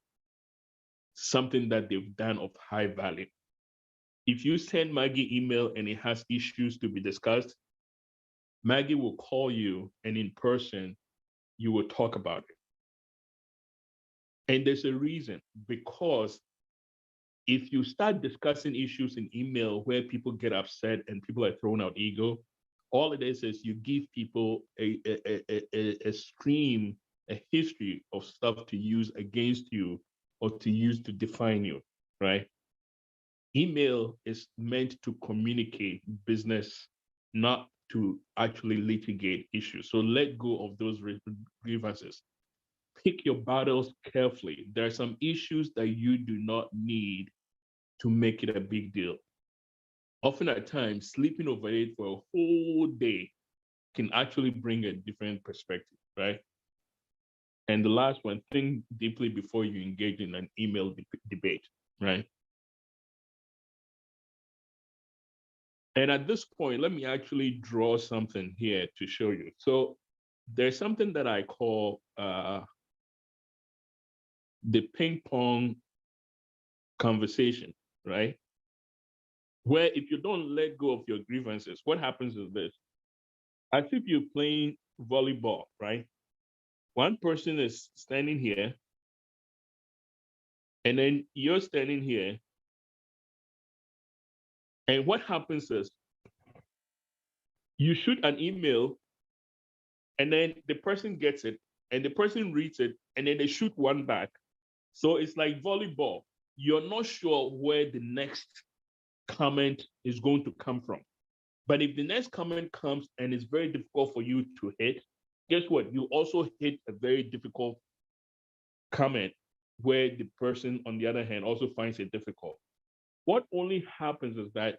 something that they've done of high value. If you send Maggie email and it has issues to be discussed, Maggie will call you, and in person, you will talk about it. And there's a reason, because if you start discussing issues in email where people get upset and people are throwing out ego, all it is you give people a stream, a history of stuff to use against you or to use to define you, right? Email is meant to communicate business, not to actually litigate issues. So let go of those grievances. Pick your battles carefully. There are some issues that you do not need to make it a big deal. Often at times, sleeping over it for a whole day can actually bring a different perspective, right? And the last one, think deeply before you engage in an email debate, right? And at this point, let me actually draw something here to show you. So there's something that I call the ping pong conversation, right? Where if you don't let go of your grievances, what happens is this. As if you're playing volleyball, right? One person is standing here, and then you're standing here. And what happens is you shoot an email, and then the person gets it, and the person reads it, and then they shoot one back. So it's like volleyball. You're not sure where the next comment is going to come from. But if the next comment comes and it's very difficult for you to hit, guess what? You also hit a very difficult comment where the person, on the other hand, also finds it difficult. What only happens is that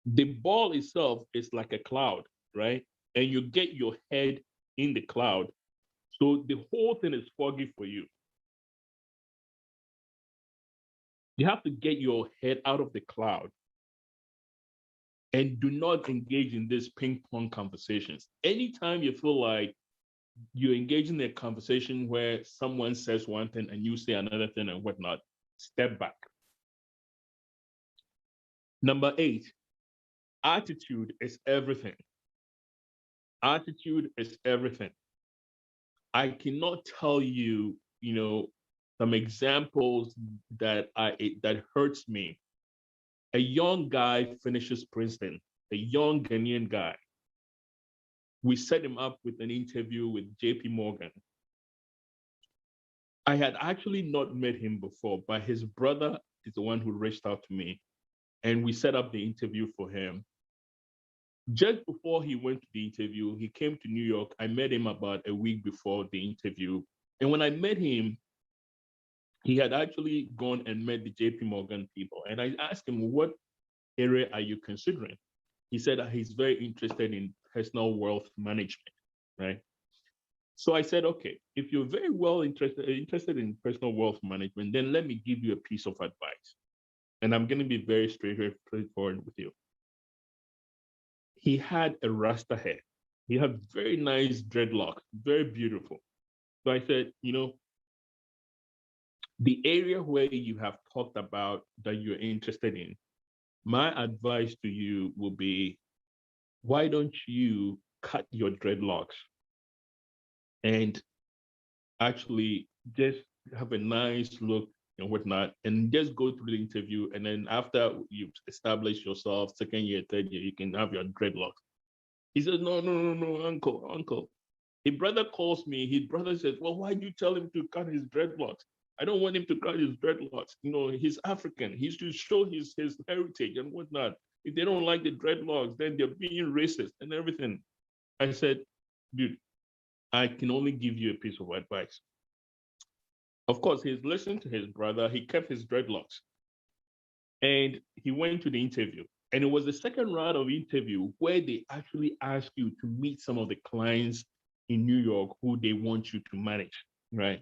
the ball itself is like a cloud, right? And you get your head in the cloud. So the whole thing is foggy for you. You have to get your head out of the cloud and do not engage in these ping pong conversations. Anytime you feel like you're engaging in a conversation where someone says one thing and you say another thing and whatnot, step back. Number 8, attitude is everything. Attitude is everything. I cannot tell you, some examples that hurts me. A young guy finishes Princeton, a young Ghanaian guy. We set him up with an interview with JP Morgan. I had actually not met him before, but his brother is the one who reached out to me, and we set up the interview for him. Just before he went to the interview, he came to New York. I met him about a week before the interview. And when I met him, he had actually gone and met the JP Morgan people. And I asked him, what area are you considering? He said that he's very interested in personal wealth management, right? So I said, okay, if you're very well interested in personal wealth management, then let me give you a piece of advice. And I'm going to be very straightforward with you. He had a Rasta hair. He had very nice dreadlocks, very beautiful. So I said, the area where you have talked about that you're interested in, my advice to you will be, why don't you cut your dreadlocks and actually just have a nice look and whatnot, and just go through the interview. And then after you've established yourself, second year, third year, you can have your dreadlocks. He says, no, uncle. His brother calls me. His brother says, well, why do you tell him to cut his dreadlocks? I don't want him to cut his dreadlocks. He's African. He should show his heritage and whatnot. If they don't like the dreadlocks, then they're being racist and everything. I said, dude, I can only give you a piece of advice. Of course, he's listened to his brother. He kept his dreadlocks. And he went to the interview. And it was the second round of interview where they actually ask you to meet some of the clients in New York who they want you to manage, right?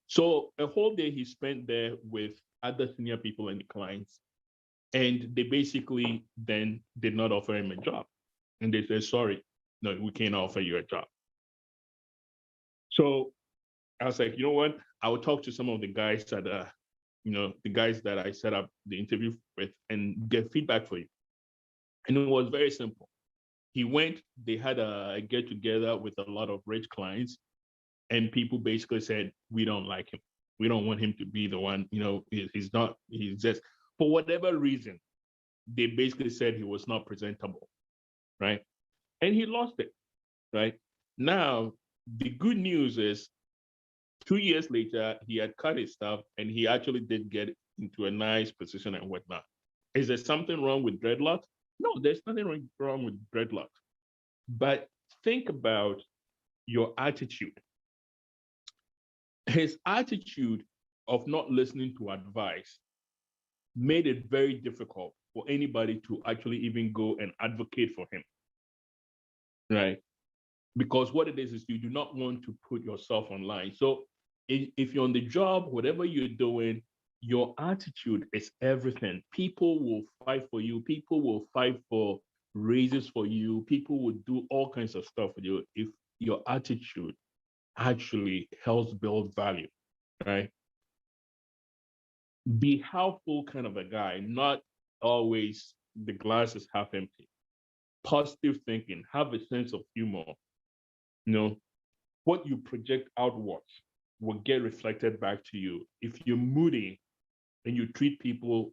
So a whole day he spent there with other senior people and the clients. And they basically then did not offer him a job. And they said, sorry, no, we can't offer you a job. So I was like, you know what? I will talk to some of the guys that, the guys that I set up the interview with and get feedback for you. And it was very simple. He went, they had a get together with a lot of rich clients, and people basically said, we don't like him. We don't want him to be the one, he's just, for whatever reason, they basically said he was not presentable, right? And he lost it, right? Now, the good news is 2 years later, he had cut his stuff and he actually did get into a nice position and whatnot. Is there something wrong with dreadlocks? No, there's nothing wrong with dreadlocks. But think about your attitude. His attitude of not listening to advice made it very difficult for anybody to actually even go and advocate for him, right? Because what it is you do not want to put yourself online. So if you're on the job, whatever you're doing, your attitude is everything. People will fight for you. People will fight for raises for you. People will do all kinds of stuff for you if your attitude actually helps build value, right? Be helpful kind of a guy, not always the glass is half empty. Positive thinking, have a sense of humor. What you project outwards will get reflected back to you. If you're moody and you treat people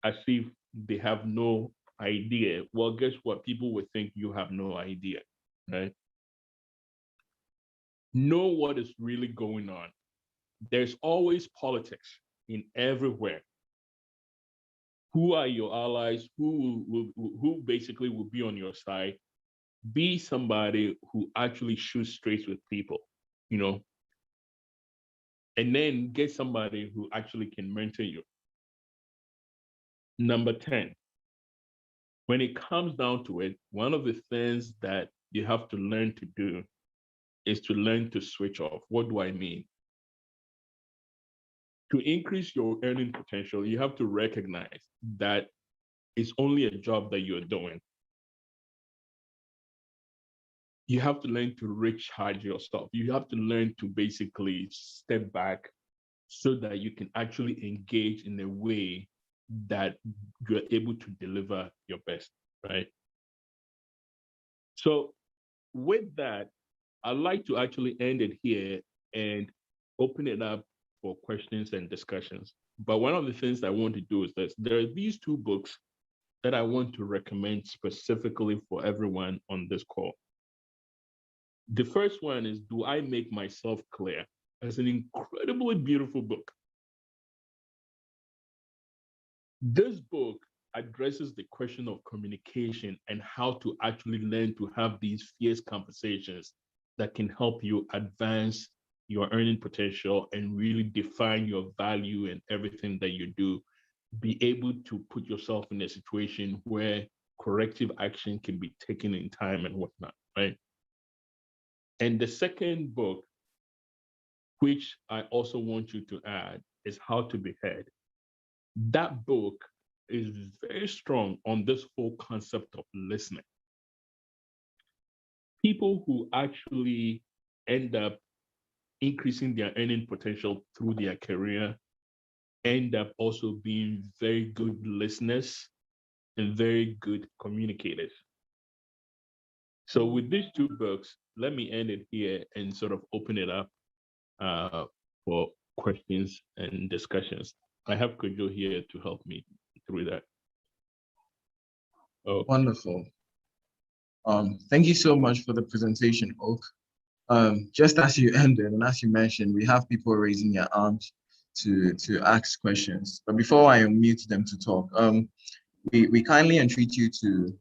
as if they have no idea, well, guess what? People will think you have no idea, right? Know what is really going on. There's always politics in everywhere. Who are your allies? Who basically will be on your side? Be somebody who actually shoots straight with people, and then get somebody who actually can mentor you. Number 10, when it comes down to it, one of the things that you have to learn to do is to learn to switch off. What do I mean? To increase your earning potential, you have to recognize that it's only a job that you're doing. You have to learn to recharge yourself. You have to learn to basically step back so that you can actually engage in a way that you're able to deliver your best, right? So with that, I'd like to actually end it here and open it up for questions and discussions. But one of the things I want to do is this. There are these two books that I want to recommend specifically for everyone on this call. The first one is Do I Make Myself Clear? It's an incredibly beautiful book. This book addresses the question of communication and how to actually learn to have these fierce conversations that can help you advance your earning potential and really define your value in everything that you do, be able to put yourself in a situation where corrective action can be taken in time and whatnot, right? And the second book, which I also want you to add, is How to Be Heard. That book is very strong on this whole concept of listening. People who actually end up increasing their earning potential through their career end up also being very good listeners and very good communicators. So with these two books, let me end it here and sort of open it up for questions and discussions. I have Kojo here to help me through that. Oh, wonderful. Thank you so much for the presentation, Oak. Just as you ended and as you mentioned, we have people raising their arms to ask questions. But before I unmute them to talk, we kindly entreat you to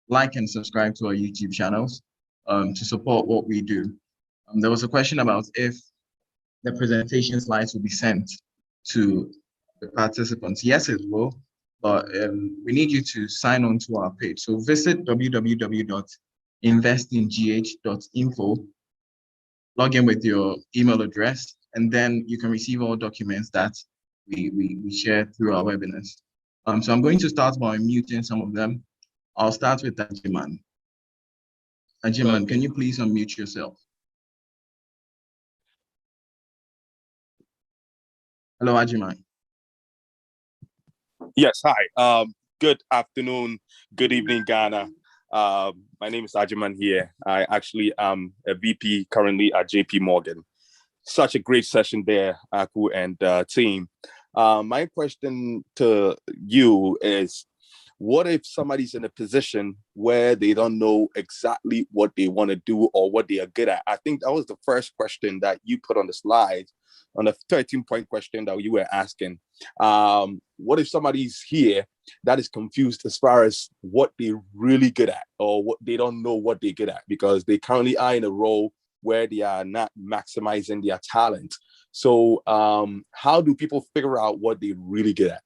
like and subscribe to our YouTube channels to support what we do. There was a question about if the presentation slides will be sent to the participants. Yes, it will, but we need you to sign on to our page. So visit www.investinggh.info, log in with your email address, and then you can receive all documents that we share through our webinars. So I'm going to start by muting some of them. I'll start with Ajiman. Ajiman, can you please unmute yourself? Hello, Ajiman. Yes, hi. Good afternoon, good evening, Ghana. My name is Ajiman here. I actually am a VP currently at JP Morgan. Such a great session there, Aku and team. My question to you is, what if somebody's in a position where they don't know exactly what they want to do or what they are good at? I think that was the first question that you put on the slide, on the 13-point question that you were asking. What if somebody's here that is confused as far as what they're really good at, or what they don't know what they're good at because they currently are in a role where they are not maximizing their talent? So how do people figure out what they're really good at?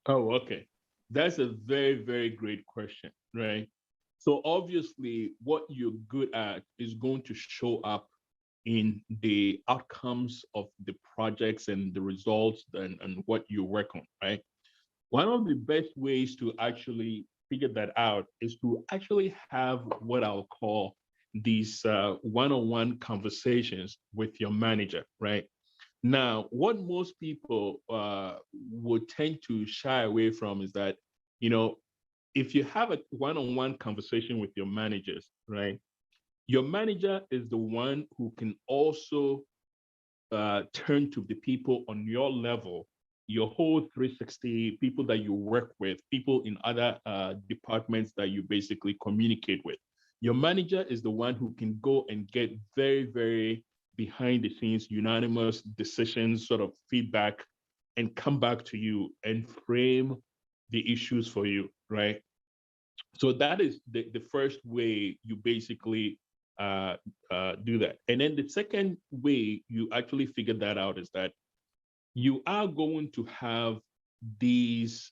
Oh, okay. That's a very, very great question, right? So obviously what you're good at is going to show up in the outcomes of the projects and the results and what you work on, right? One of the best ways to actually figure that out is to actually have what I'll call these one-on-one conversations with your manager, right? Now, what most people would tend to shy away from is that, if you have a one-on-one conversation with your managers, right? Your manager is the one who can also turn to the people on your level, your whole 360, people that you work with, people in other departments that you basically communicate with. Your manager is the one who can go and get very, very behind the scenes, unanimous decisions, sort of feedback, and come back to you and frame the issues for you, right? So that is the first way you basically do that. And then the second way you actually figure that out is that you are going to have these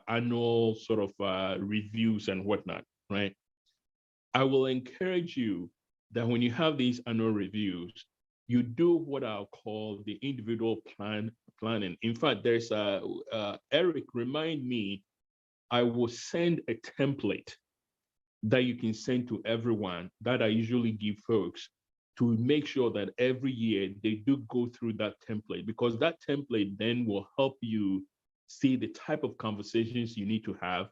annual sort of reviews and whatnot, right? I will encourage you that when you have these annual reviews, you do what I'll call the individual planning. In fact, there's Eric, remind me, I will send a template that you can send to everyone that I usually give folks to make sure that every year they do go through that template, because that template then will help you see the type of conversations you need to have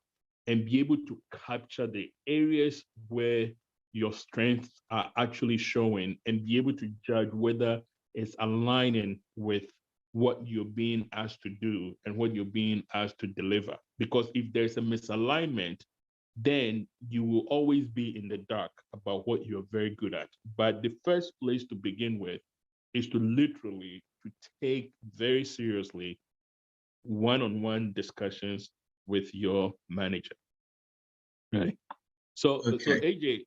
and be able to capture the areas where your strengths are actually showing and be able to judge whether it's aligning with what you're being asked to do and what you're being asked to deliver. Because if there's a misalignment, then you will always be in the dark about what you're very good at. But the first place to begin with is to literally to take very seriously one-on-one discussions with your manager. Right. So, Okay. so AJ,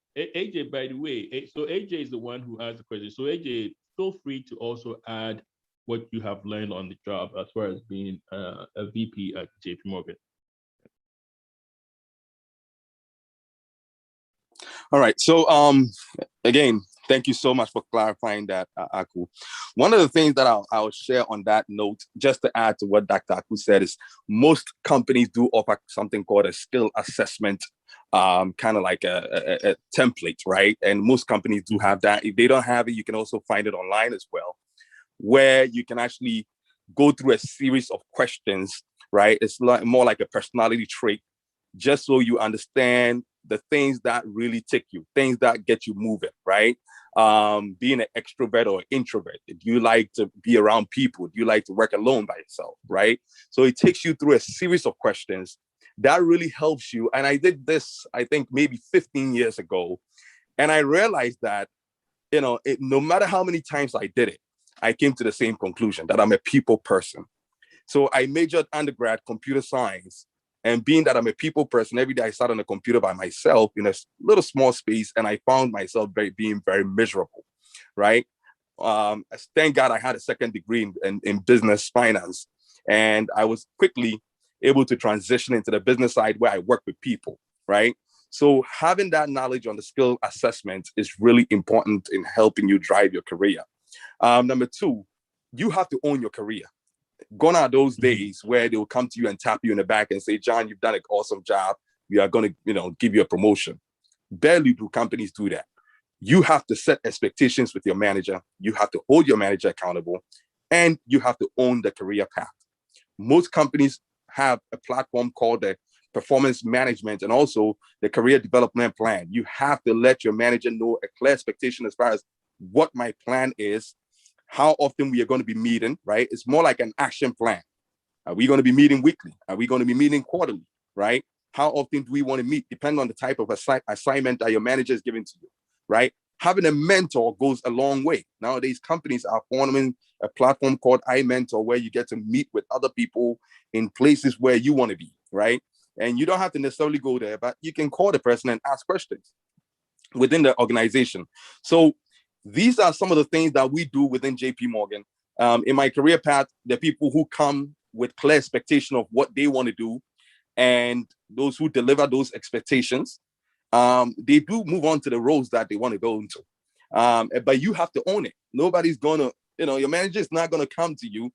by the way, so AJ is the one who asked the question. So AJ, feel free to also add what you have learned on the job as far as being a VP at JP Morgan. All right. So again, thank you so much for clarifying that, Aku. One of the things that I'll share on that note, just to add to what Dr. Aku said, is most companies do offer something called a skill assessment, kind of like a template, right? And most companies do have that. If they don't have it, you can also find it online as well, where you can actually go through a series of questions, right? It's more like a personality trait, just so you understand the things that really tick you, things that get you moving, right? Being an extrovert or introvert. Do you like to be around people? Do you like to work alone by yourself, right? So it takes you through a series of questions that really helps you. And I did this, I think maybe 15 years ago. And I realized that, no matter how many times I did it, I came to the same conclusion, that I'm a people person. So I majored undergrad computer science. And being that I'm a people person, every day I sat on a computer by myself in a little small space, and I found myself being very miserable, right? Thank God I had a second degree in business finance, and I was quickly able to transition into the business side where I work with people, right? So having that knowledge on the skill assessment is really important in helping you drive your career. Number two, you have to own your career. Gone are those days where they will come to you and tap you in the back and say, John, you've done an awesome job. We are going to, give you a promotion. Barely do companies do that. You have to set expectations with your manager. You have to hold your manager accountable, and you have to own the career path. Most companies have a platform called the performance management and also the career development plan. You have to let your manager know a clear expectation as far as what my plan is, how often we are going to be meeting, right? It's more like an action plan. Are we going to be meeting weekly? Are we going to be meeting quarterly, right? How often do we want to meet? Depending on the type of assignment that your manager is giving to you, right? Having a mentor goes a long way. Nowadays, companies are forming a platform called iMentor, where you get to meet with other people in places where you want to be, right? And you don't have to necessarily go there, but you can call the person and ask questions within the organization. So these are some of the things that we do within JP Morgan. In my career path, the people who come with clear expectation of what they want to do, and those who deliver those expectations, they do move on to the roles that they want to go into. But you have to own it. Nobody's gonna, your manager is not gonna come to you.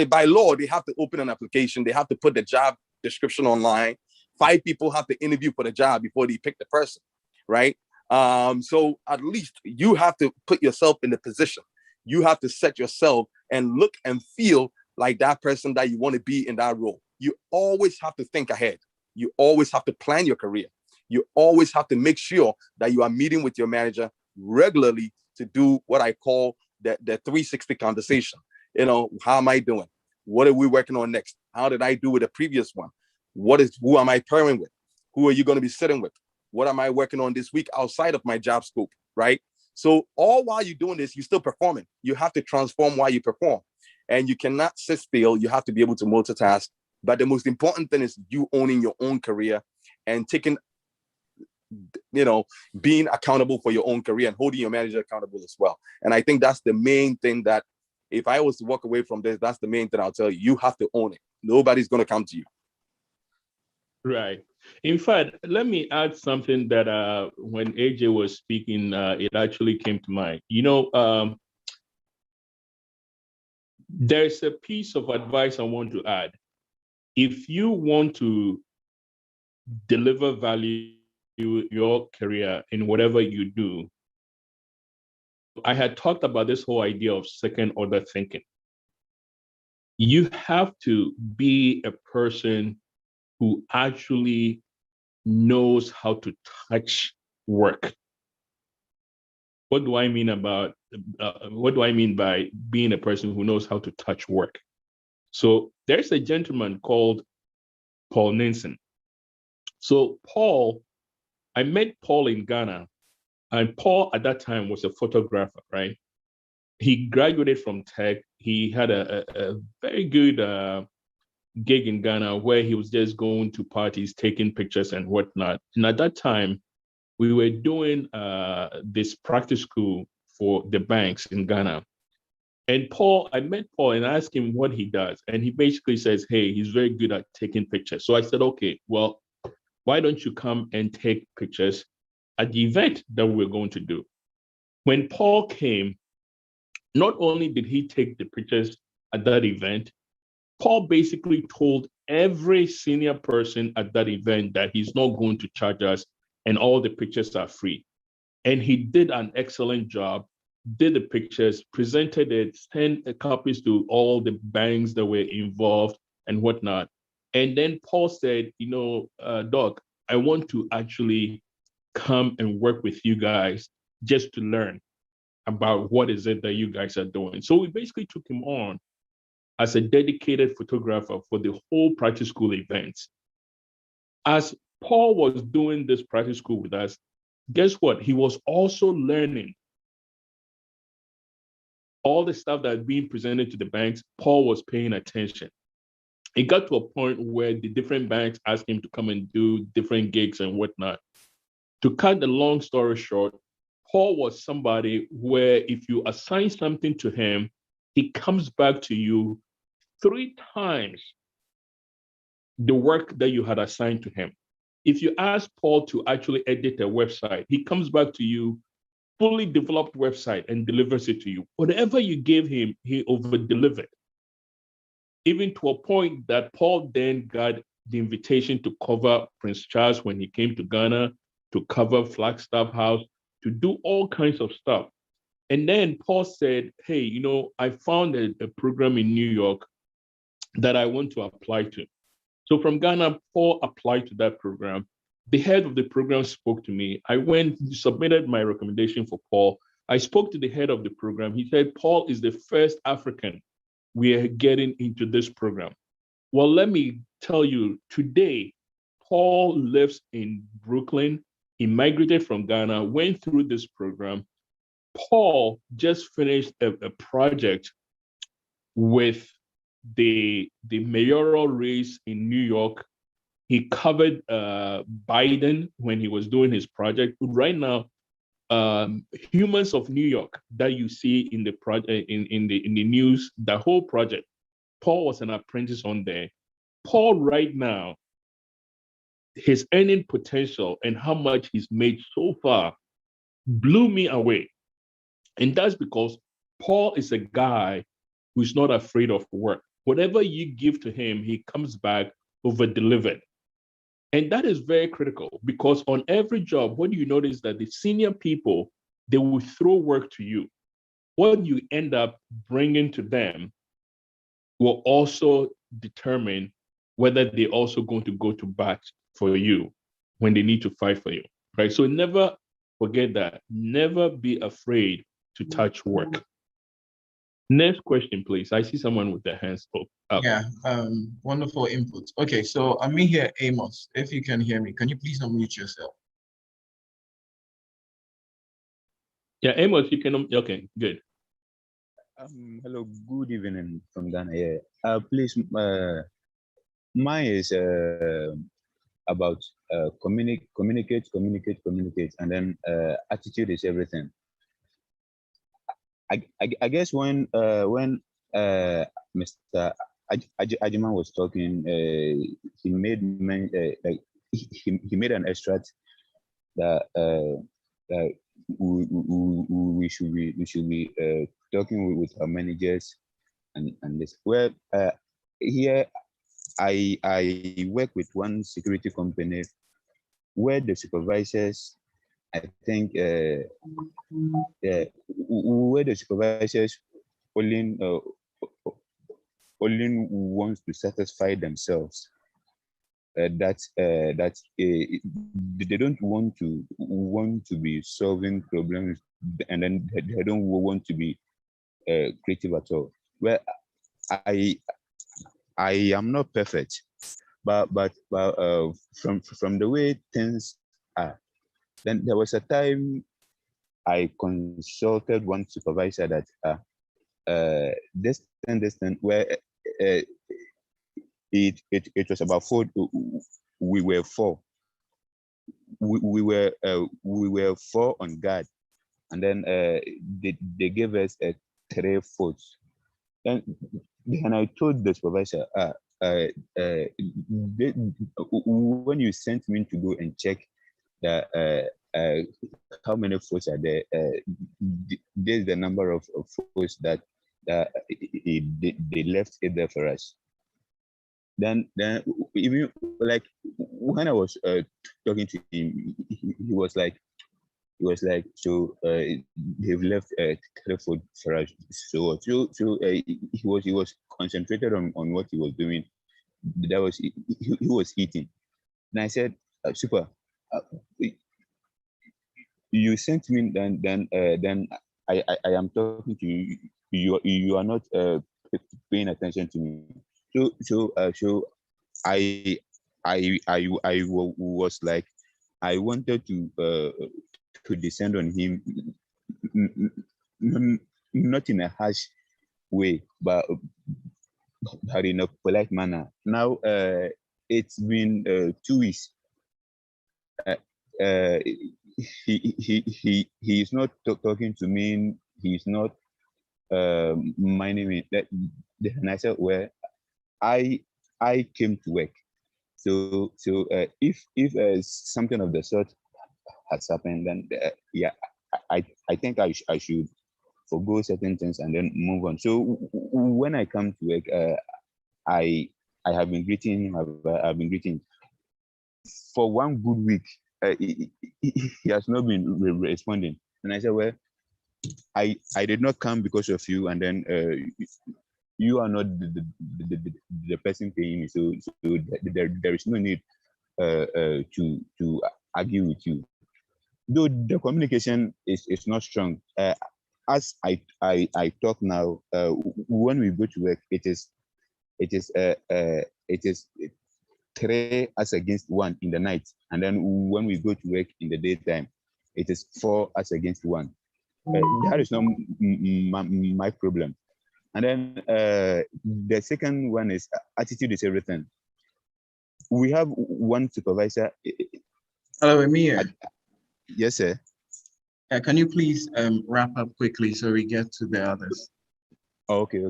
By law, they have to open an application. They have to put the job description online. 5 people have to interview for the job before they pick the person, right? So at least you have to put yourself in the position. You have to set yourself and look and feel like that person that you want to be in that role. You always have to think ahead. You always have to plan your career. You always have to make sure that you are meeting with your manager regularly to do what I call the 360 conversation. How am I doing? What are we working on next? How did I do with the previous one? Who am I pairing with? Who are you going to be sitting with? What am I working on this week outside of my job scope, right? So all while you're doing this, you're still performing. You have to transform while you perform. And you cannot sit still. You have to be able to multitask. But the most important thing is you owning your own career and taking, being accountable for your own career and holding your manager accountable as well. And I think that's the main thing that if I was to walk away from this, that's the main thing I'll tell you. You have to own it. Nobody's going to come to you. Right. In fact, let me add something that when AJ was speaking, it actually came to mind. There's a piece of advice I want to add. If you want to deliver value to your career in whatever you do, I had talked about this whole idea of second order thinking. You have to be a person who actually knows how to touch work. What do I mean by being a person who knows how to touch work? So there's a gentleman called Paul Ninson. So I met Paul in Ghana, and Paul at that time was a photographer, right? He graduated from Tech. He had a very good gig in Ghana where he was just going to parties, taking pictures and whatnot. And at that time, we were doing this practice school for the banks in Ghana. And I met Paul and I asked him what he does. And he basically says, hey, he's very good at taking pictures. So I said, okay, well, why don't you come and take pictures at the event that we're going to do? When Paul came, not only did he take the pictures at that event, Paul basically told every senior person at that event that he's not going to charge us and all the pictures are free. And he did an excellent job, did the pictures, presented it, sent copies to all the banks that were involved and whatnot. And then Paul said, Doc, I want to actually come and work with you guys just to learn about what is it that you guys are doing. So we basically took him on as a dedicated photographer for the whole practice school events. As Paul was doing this practice school with us, guess what? He was also learning all the stuff that had been presented to the banks. Paul was paying attention. It got to a point where the different banks asked him to come and do different gigs and whatnot. To cut the long story short, Paul was somebody where if you assign something to him, he comes back to you 3 times the work that you had assigned to him. If you ask Paul to actually edit a website, he comes back to you, fully developed website, and delivers it to you. Whatever you gave him, he over-delivered. Even to a point that Paul then got the invitation to cover Prince Charles when he came to Ghana, to cover Flagstaff House, to do all kinds of stuff. And then Paul said, hey, I found a program in New York that I want to apply to. So from Ghana, Paul applied to that program. The head of the program spoke to me. I went, submitted my recommendation for Paul. I spoke to the head of the program. He said, Paul is the first African we are getting into this program. Well, let me tell you, today, Paul lives in Brooklyn. He migrated from Ghana, went through this program. Paul just finished a project with the mayoral race in New York. He covered Biden when he was doing his project. Right now, Humans of New York that you see in the project in the news, the whole project, Paul was an apprentice on there. Paul right now, his earning potential and how much he's made so far blew me away. And that's because Paul is a guy who's not afraid of work. Whatever you give to him, he comes back over-delivered. And that is very critical because on every job, what do you notice that the senior people, they will throw work to you. What you end up bringing to them will also determine whether they're also going to go to bat for you when they need to fight for you, right? So never forget that. Never be afraid to touch work. Next question, please. I see someone with their hands up. Yeah, wonderful input. Okay, so I'm in here, Amos. If you can hear me, can you please unmute yourself? Yeah, Amos, you can. Okay, good. Hello, good evening from Ghana. Yeah, please. Mine is about communicate, and then attitude is everything. I guess when Mr. Ajiman was talking, he made he made an extract that we should be talking with our managers and this. Well, here I work with one security company where the supervisors, I think, where the supervisors only wants to satisfy themselves. That they don't want to be solving problems, and then they don't want to be creative at all. Well, I am not perfect, but from the way things are, then there was a time I consulted one supervisor that this thing where it was about 4. We were 4. We were 4 on guard, and then they gave us 3 votes. Then I told the supervisor, when you sent me to go and check the how many votes are there, there's the number of votes that they left it there for us. Then even like when I was talking to him, he was like, so they've left telephone for us. So he was concentrated on what he was doing. That was he was eating. And I said, super. You sent me, then I am talking to you. You are not paying attention to me. So I was like, I wanted to descend on him, not in a harsh way, but in a polite manner. Now it's been 2 weeks. He is not talking to me. He's not minding me. And I said, well, I came to work. So if something of the sort has happened, then yeah, I think I should forgo certain things and then move on. So when I come to work, I have been greeting him. I've been greeting for 1 good week. He has not been responding, and I said, well, I did not come because of you, and then you are not the person paying me, so there is no need to argue with you. Though the communication is not strong. As I talk now, when we go to work, it is 3 as against 1 in the night, and then when we go to work in the daytime, it is 4 as against 1. That is not my problem. And then the second one is attitude is everything. We have one supervisor. Hello, Amir. Yes, sir. Can you please wrap up quickly so we get to the others? Okay.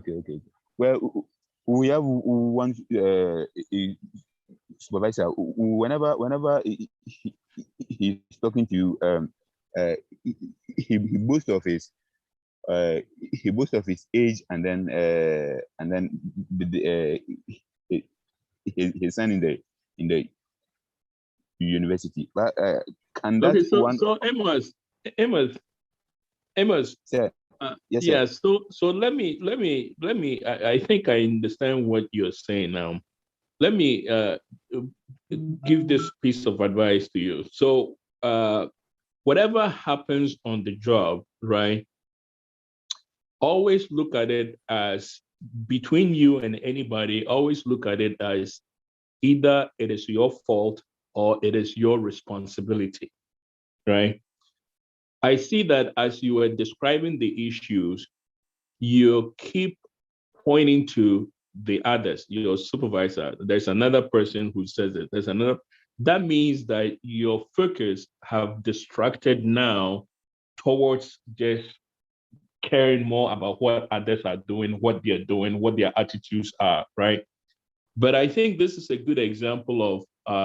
Well, we have one supervisor. Whenever he's talking to you, he boasts of his age, and then his son in the university. But can that Okay, so one? so Amos. Sir. Yes, sir. Yeah. So let me. I think I understand what you're saying now. Let me give this piece of advice to you. So whatever happens on the job, right? Always look at it as between you and anybody. Always look at it as either it is your fault or it is your responsibility, right? I see that as you were describing the issues, you keep pointing to the others, your supervisor. There's another person who says it. There's another. That means that your focus have distracted now towards just caring more about what others are doing, what they're doing, what their attitudes are, right? But I think this is a good example of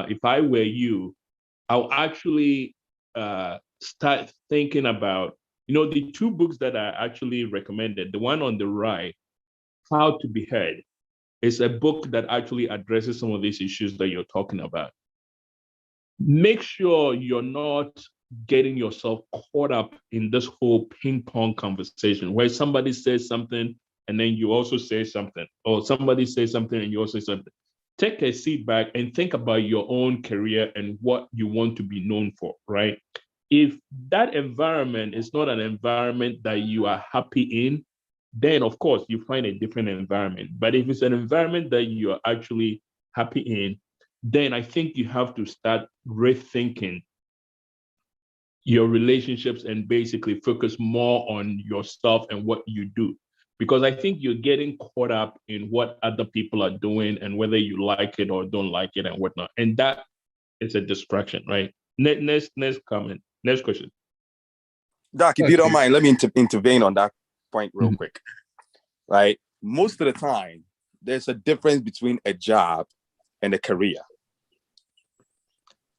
if I were you, I'll actually start thinking about, the 2 books that I actually recommended. The one on the right, How to Be Heard, is a book that actually addresses some of these issues that you're talking about. Make sure you're not getting yourself caught up in this whole ping pong conversation where somebody says something and then you also say something, or somebody says something and you also say something. Take a seat back and think about your own career and what you want to be known for, right? If that environment is not an environment that you are happy in, then of course you find a different environment. But if it's an environment that you are actually happy in, then I think you have to start rethinking your relationships and basically focus more on yourself and what you do. Because I think you're getting caught up in what other people are doing and whether you like it or don't like it and whatnot. And that is a distraction, right? Next comment. Next question. Doc, if you don't mind, let me intervene on that point real quick. Right? Most of the time, there's a difference between a job and a career.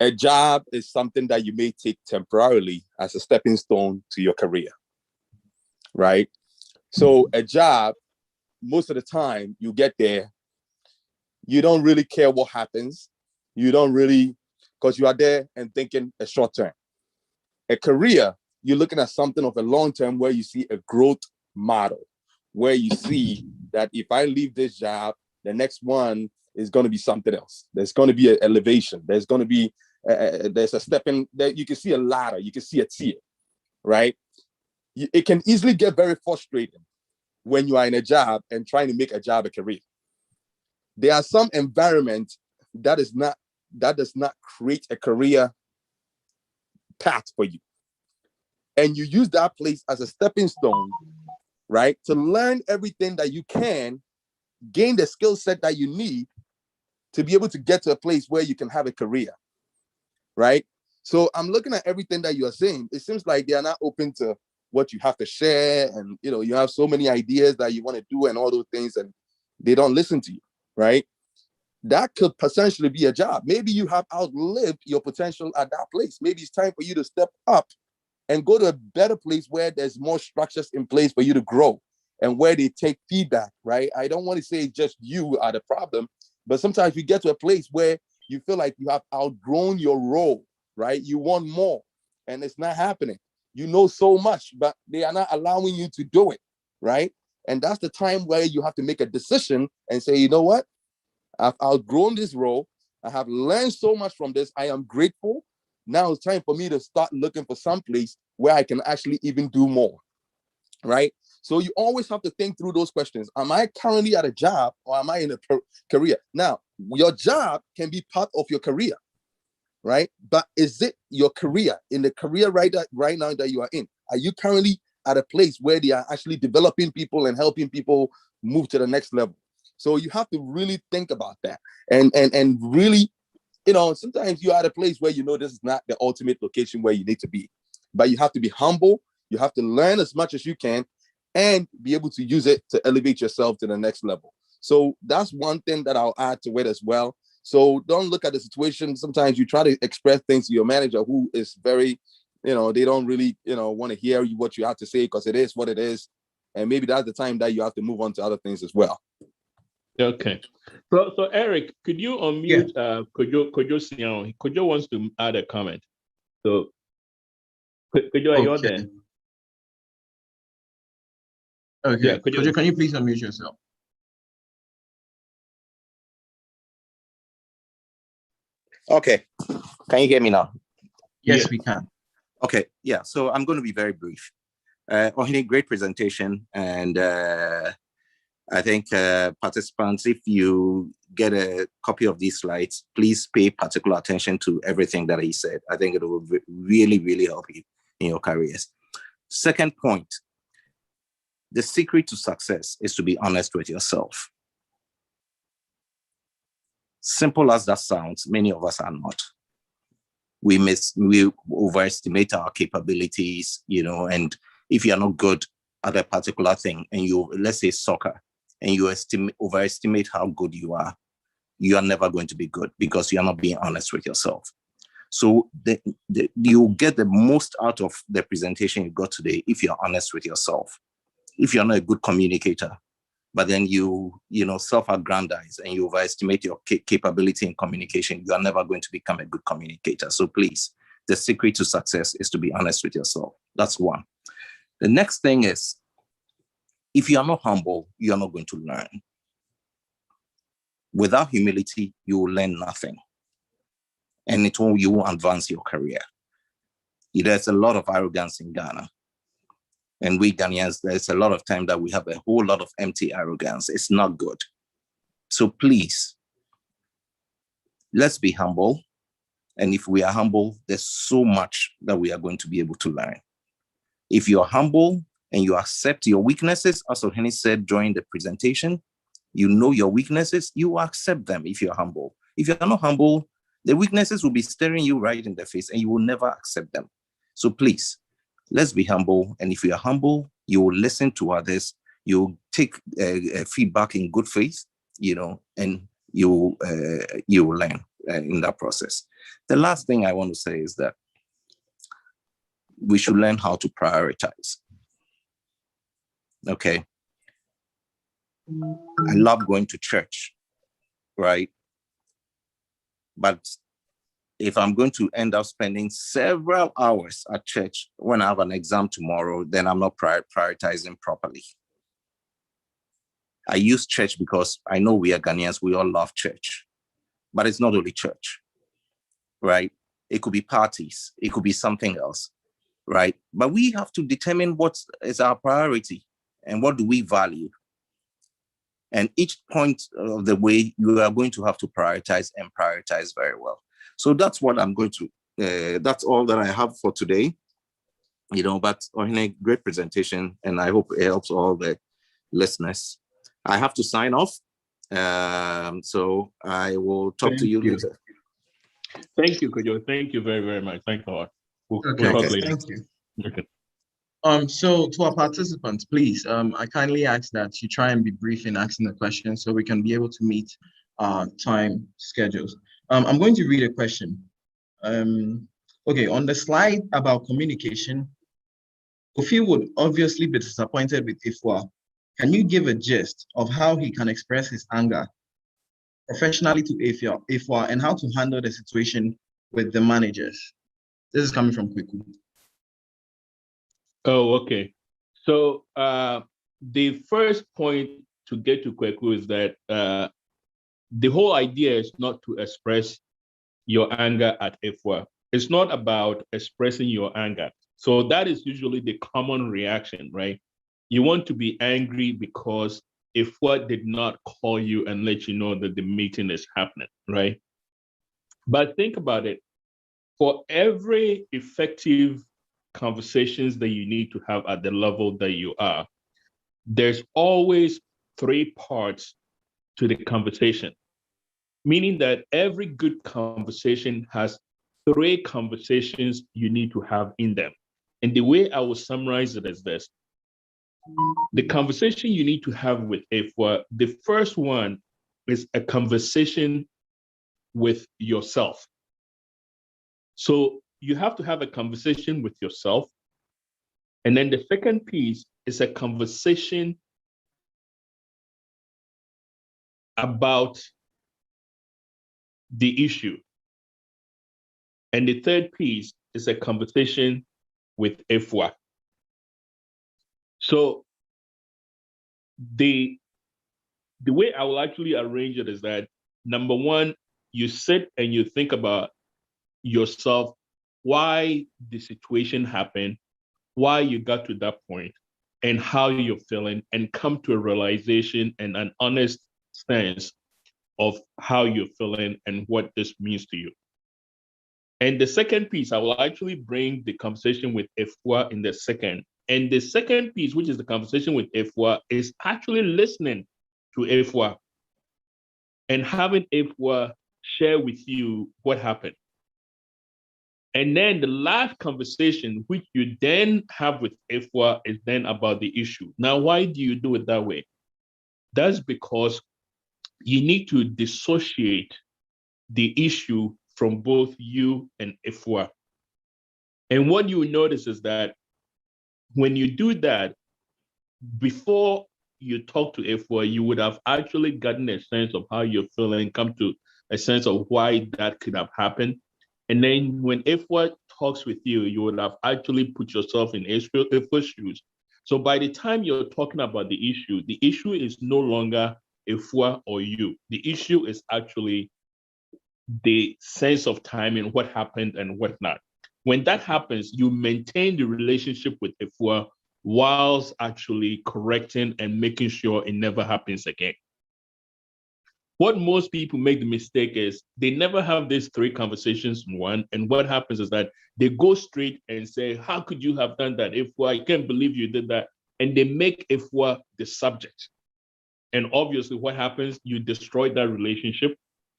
A job is something that you may take temporarily as a stepping stone to your career, right? So a job, most of the time you get there, you don't really care what happens. You don't really, because you are there and thinking a short term. A career, you're looking at something of a long term where you see a growth model, where you see that if I leave this job, the next one is going to be something else. There's going to be an elevation. There's going to be, there's a step in that you can see a ladder, you can see a tier, right? It can easily get very frustrating when you are in a job and trying to make a job a career. There are some environments that does not create a career path for you. And you use that place as a stepping stone, right? To learn everything that you can, gain the skill set that you need to be able to get to a place where you can have a career, right? So I'm looking at everything that you are saying. It seems like they are not open to what you have to share. And, you have so many ideas that you want to do and all those things, and they don't listen to you, right? That could potentially be a job. Maybe you have outlived your potential at that place. Maybe it's time for you to step up and go to a better place where there's more structures in place for you to grow and where they take feedback, right? I don't want to say just you are the problem, but sometimes you get to a place where you feel like you have outgrown your role, right? You want more, and it's not happening. You know so much, but they are not allowing you to do it, right? And that's the time where you have to make a decision and say, you know what? I've outgrown this role. I have learned so much from this. I am grateful. Now it's time for me to start looking for some place where I can actually even do more, right? So you always have to think through those questions. Am I currently at a job, or am I in a career? Now, your job can be part of your career, right? But is it your career, in the career right now that you are in? Are you currently at a place where they are actually developing people and helping people move to the next level? So you have to really think about that, and really, sometimes you're at a place where this is not the ultimate location where you need to be, but you have to be humble. You have to learn as much as you can and be able to use it to elevate yourself to the next level. So that's one thing that I'll add to it as well. So don't look at the situation. Sometimes you try to express things to your manager who is very, they don't really, want to hear what you have to say because it is what it is. And maybe that's the time that you have to move on to other things as well. Okay. So Eric, could you unmute Kojo Sian? Kojo wants to add a comment. So Kojo, are you there? Okay. Yeah, Kojo, can you please unmute yourself? Okay. Can you hear me now? Yes, we can. Okay. Yeah. So I'm going to be very brief. Ohene, great presentation. And I think participants, if you get a copy of these slides, please pay particular attention to everything that he said. I think it will really, really help you in your careers. Second point, the secret to success is to be honest with yourself. Simple as that sounds, many of us are not. We overestimate our capabilities, and if you're not good at a particular thing, and let's say soccer, and you overestimate how good you are never going to be good because you're not being honest with yourself. So you'll get the most out of the presentation you got today if you're honest with yourself. If you're not a good communicator, but then you self-aggrandize and you overestimate your capability in communication, you are never going to become a good communicator. So please, the secret to success is to be honest with yourself. That's one. The next thing is, if you are not humble, you are not going to learn. Without humility, you will learn nothing. And you won't advance your career. There's a lot of arrogance in Ghana. And we Ghanaians, there's a lot of time that we have a whole lot of empty arrogance. It's not good. So please, let's be humble. And if we are humble, there's so much that we are going to be able to learn. If you're humble and you accept your weaknesses, as Ohene said during the presentation, you know your weaknesses, you accept them if you're humble. If you're not humble, the weaknesses will be staring you right in the face and you will never accept them. So please, Let's be humble. And if you are humble, you will listen to others. You take feedback in good faith, and you will learn in that process. The last thing I want to say is that we should learn how to prioritize. Okay. I love going to church, right? But if I'm going to end up spending several hours at church when I have an exam tomorrow, then I'm not prioritizing properly. I use church because I know we are Ghanaians, we all love church, but it's not only church, right? It could be parties, it could be something else, right? But we have to determine what is our priority and what do we value. And each point of the way, you are going to have to prioritize and prioritize very well. So that's what I'm going to, that's all that I have for today. But Ohene, great presentation, and I hope it helps all the listeners. I have to sign off. So I will talk to you later. Thank you, Kojo. Thank you very, very much. Thanks a lot. We'll Okay, talk later. thank you. Okay. So to our participants, please, I kindly ask that you try and be brief in asking the question so we can be able to meet our time schedules. I'm going to read a question. Okay, on the slide about communication, Kofi would obviously be disappointed with Ifwa. Can you give a gist of how he can express his anger professionally to Ifwa and how to handle the situation with the managers? This is coming from Kweku. Oh, okay. So the first point to get to Kweku is that the whole idea is not to express your anger at Ifwa. It's not about expressing your anger. So that is usually the common reaction, right? You want to be angry because Ifwa did not call you and let you know that the meeting is happening, right? But think about it. For every effective conversations that you need to have at the level that you are, there's always three parts to the conversation, meaning that every good conversation has three conversations you need to have in them. And the way I will summarize it is this. The conversation you need to have with Ifwa, the first one is a conversation with yourself. So you have to have a conversation with yourself. And then the second piece is a conversation about the issue. And the third piece is a conversation with Ifwa. So the way I will actually arrange it is that, number one, you sit and you think about yourself, why the situation happened, why you got to that point, and how you're feeling, and come to a realization and an honest sense of how you're feeling and what this means to you. And the second piece, I will actually bring the conversation with Ifwa in the second. And the second piece, which is the conversation with Ifwa, is actually listening to Ifwa and having Ifwa share with you what happened. And then the last conversation, which you then have with Ifwa, is then about the issue. Now, why do you do it that way? That's because you need to dissociate the issue from both you and Ifwa. And what you notice is that when you do that, before you talk to Ifwa, you would have actually gotten a sense of how you're feeling, come to a sense of why that could have happened. And then when Ifwa talks with you, you would have actually put yourself in Ifwa's shoes. So by the time you're talking about the issue is no longer Ifwa or you. The issue is actually the sense of timing, what happened and what not. When that happens, you maintain the relationship with Ifwa whilst actually correcting and making sure it never happens again. What most people make the mistake is they never have these three conversations in one. And what happens is that they go straight and say, how could you have done that? Ifwa, I can't believe you did that. And they make Ifwa the subject. And obviously what happens, you destroy that relationship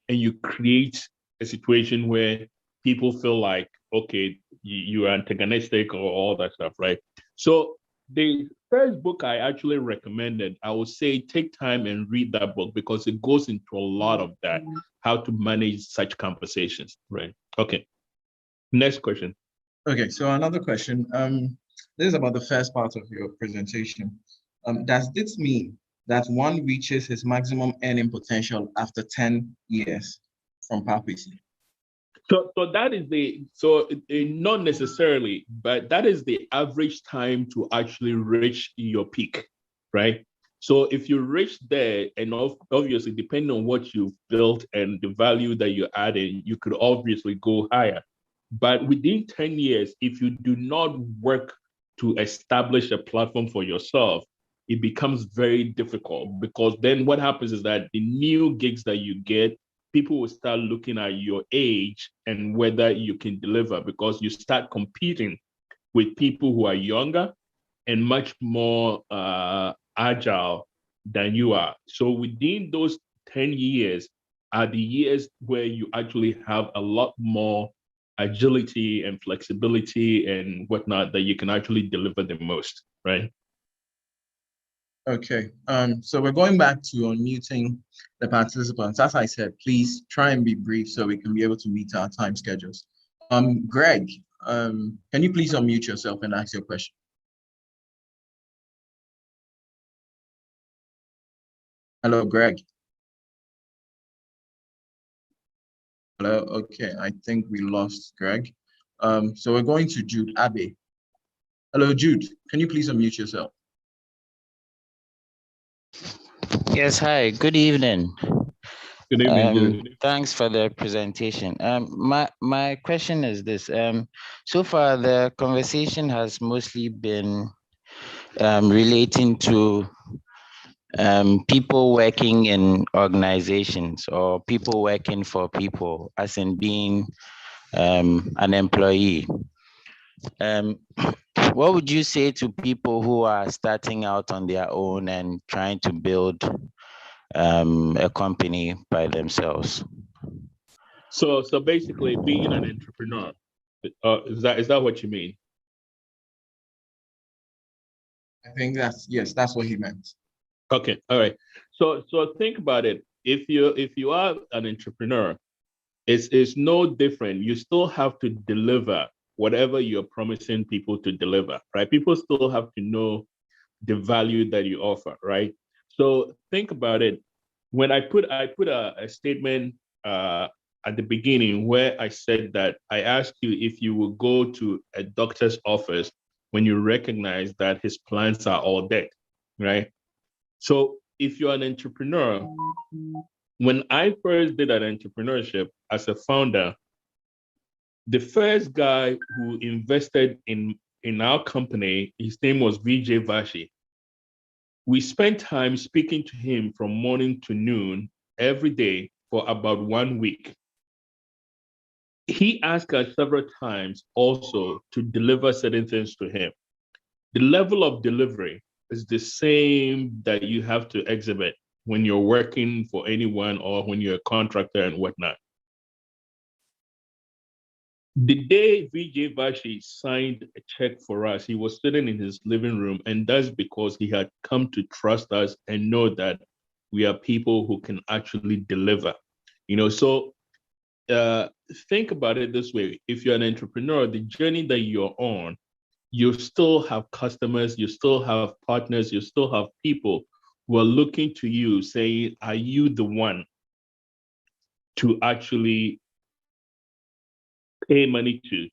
and you create a situation where people feel like, okay, you are antagonistic or all that stuff, right? So the first book I actually recommended, I would say take time and read that book because it goes into a lot of that, how to manage such conversations, right? Okay. Next question. Okay, so another question. This is about the first part of your presentation. Does this mean that one reaches his maximum earning potential after 10 years from PAPC? So that is not necessarily, but that is the average time to actually reach your peak, right? So if you reach there, and obviously depending on what you've built and the value that you're adding, you could obviously go higher. But within 10 years, if you do not work to establish a platform for yourself, it becomes very difficult because then what happens is that the new gigs that you get, people will start looking at your age and whether you can deliver because you start competing with people who are younger and much more agile than you are. So within those 10 years are the years where you actually have a lot more agility and flexibility and whatnot that you can actually deliver the most, right? Okay, so we're going back to unmuting the participants. As I said, please try and be brief so we can be able to meet our time schedules. Greg, can you please unmute yourself and ask your question? Hello, Greg. Hello, okay, I think we lost Greg. So we're going to Jude Abbey. Hello, Jude, can you please unmute yourself? Yes, hi, good evening. Good evening, Jude. Thanks for the presentation. My question is this. So far, the conversation has mostly been relating to people working in organizations or people working for people, as in being an employee. What would you say to people who are starting out on their own and trying to build a company by themselves? So basically being an entrepreneur, is that what you mean? I think yes, that's what he meant. Okay, all right. So think about it. If you are an entrepreneur, it's no different. You still have to deliver whatever you're promising people to deliver, right? People still have to know the value that you offer, right? So think about it. When I put a statement at the beginning where I said that I asked you if you will go to a doctor's office when you recognize that his plants are all dead, right? So if you're an entrepreneur, when I first did an entrepreneurship as a founder, the first guy who invested in our company, his name was Vijay Vashi. We spent time speaking to him from morning to noon every day for about 1 week. He asked us several times also to deliver certain things to him. The level of delivery is the same that you have to exhibit when you're working for anyone or when you're a contractor and whatnot. The day Vijay Vashi signed a check for us, he was sitting in his living room, and that's because he had come to trust us and know that we are people who can actually deliver. So think about it this way. If you're an entrepreneur, the journey that you're on, you still have customers, you still have partners, you still have people who are looking to you saying, are you the one to actually pay money to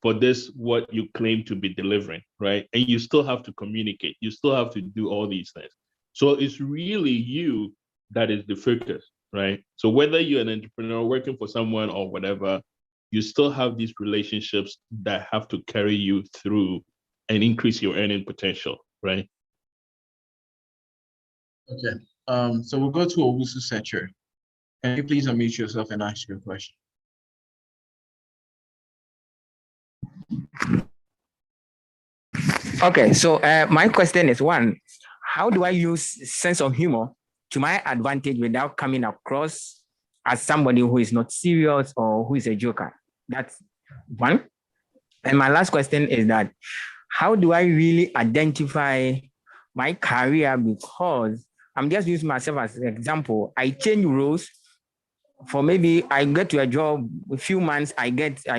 for this, what you claim to be delivering, right? And you still have to communicate. You still have to do all these things. So it's really you that is the focus, right? So whether you're an entrepreneur working for someone or whatever, you still have these relationships that have to carry you through and increase your earning potential, right? Okay. So we'll go to Owusu Secher. Can you please unmute yourself and ask your question? Okay, so my question is one, how do I use sense of humor to my advantage without coming across as somebody who is not serious or who is a joker? That's One. And my last question is that how do I really identify my career? Because I'm just using myself as an example. I change roles for maybe I get to a job, a few months, I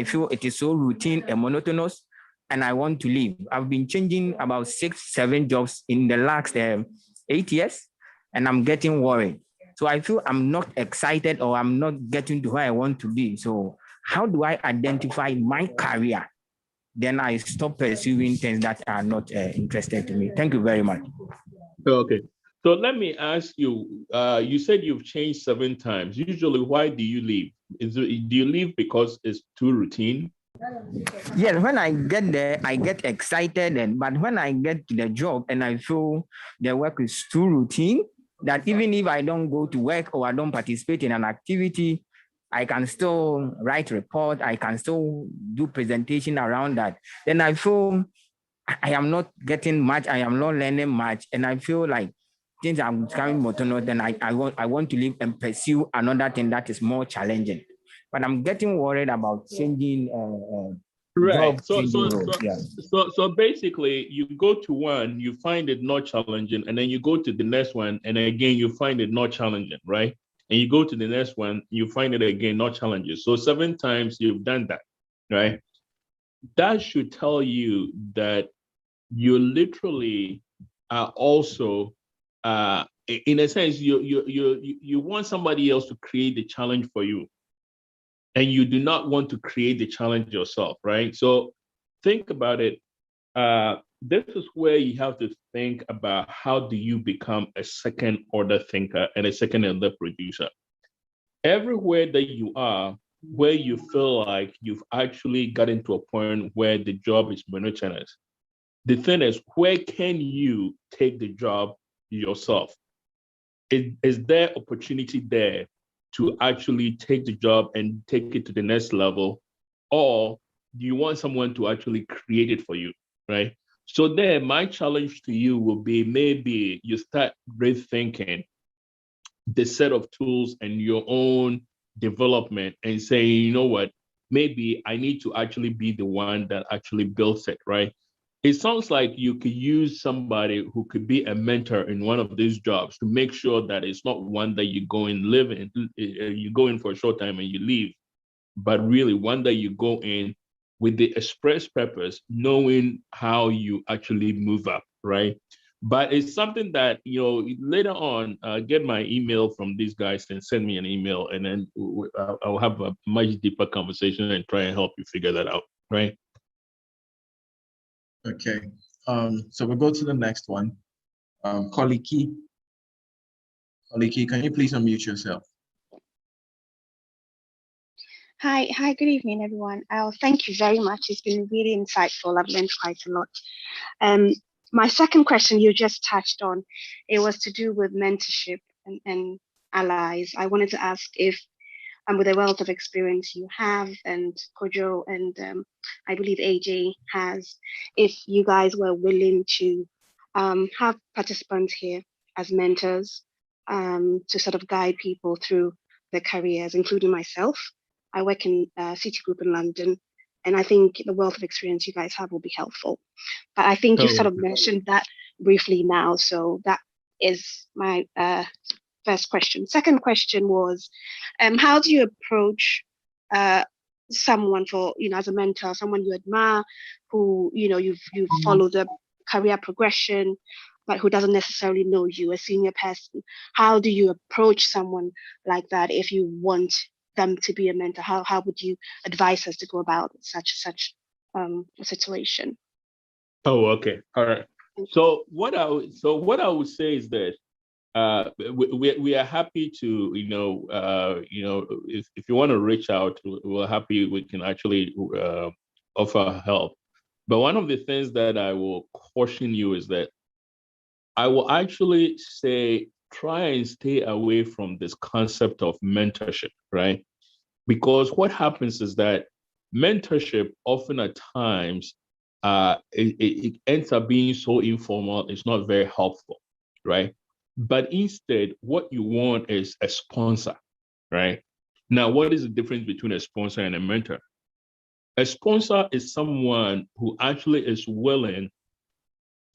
feel it is so routine and monotonous, and I want to leave. I've been changing about 6, 7 jobs in the last 8 years, and I'm getting worried. So I feel I'm not excited or I'm not getting to where I want to be. So how do I identify my career? Then I stop pursuing things that are not interested to me. Thank you very much. Okay. So let me ask you, you said you've changed 7 times. Usually, why do you leave? Do you leave because it's too routine? Yes, when I get there, I get excited, but when I get to the job and I feel the work is too routine, that even if I don't go to work or I don't participate in an activity, I can still write report, I can still do presentation around that. Then I feel I am not getting much, I am not learning much, and I feel like things are becoming monotonous. Then I want to leave and pursue another thing that is more challenging. But I'm getting worried about changing Right. job changing roles. Yeah. So basically, you go to one, you find it not challenging, and then you go to the next one, and again you find it not challenging, right? And you go to the next one, you find it again not challenging. So 7 times you've done that, right? That should tell you that you literally are also, in a sense, you want somebody else to create the challenge for you, and you do not want to create the challenge yourself, right? So think about it. This is where you have to think about how do you become a second order thinker and a second order producer. Everywhere that you are, where you feel like you've actually gotten to a point where the job is monotonous, the thing is, where can you take the job yourself? Is there opportunity there to actually take the job and take it to the next level? Or do you want someone to actually create it for you, right? So there, my challenge to you will be maybe you start rethinking the set of tools and your own development and say, you know what, maybe I need to actually be the one that actually builds it, right? It sounds like you could use somebody who could be a mentor in one of these jobs to make sure that it's not one that you go and live in, you go in for a short time and you leave, but really one that you go in with the express purpose, knowing how you actually move up, right? But it's something that, later on, get my email from these guys and send me an email, and then I'll have a much deeper conversation and try and help you figure that out, right? Okay. So we'll go to the next one. Koliki. Koliki, can you please unmute yourself? Hi, good evening, everyone. Thank you very much. It's been really insightful. I've learned quite a lot. My second question you just touched on, it was to do with mentorship and allies. I wanted to ask if, with the wealth of experience you have, and Kojo and I believe AJ has, if you guys were willing to have participants here as mentors to sort of guide people through their careers, including myself. I work in City Group in London, and I think the wealth of experience you guys have will be helpful. But I think you sort of mentioned that briefly now, so that is my first question. Second question was, how do you approach someone for, as a mentor, someone you admire, who, you've followed the career progression, but who doesn't necessarily know you, a senior person? How do you approach someone like that if you want them to be a mentor? How would you advise us to go about such a situation? Oh, okay. All right. So what I would say is that we are happy to, if you want to reach out, we're happy, we can actually offer help. But one of the things that I will caution you is that I will actually say, try and stay away from this concept of mentorship, right? Because what happens is that mentorship often at times, it ends up being so informal, it's not very helpful, right? But instead, what you want is a sponsor, right? Now, what is the difference between a sponsor and a mentor? A sponsor is someone who actually is willing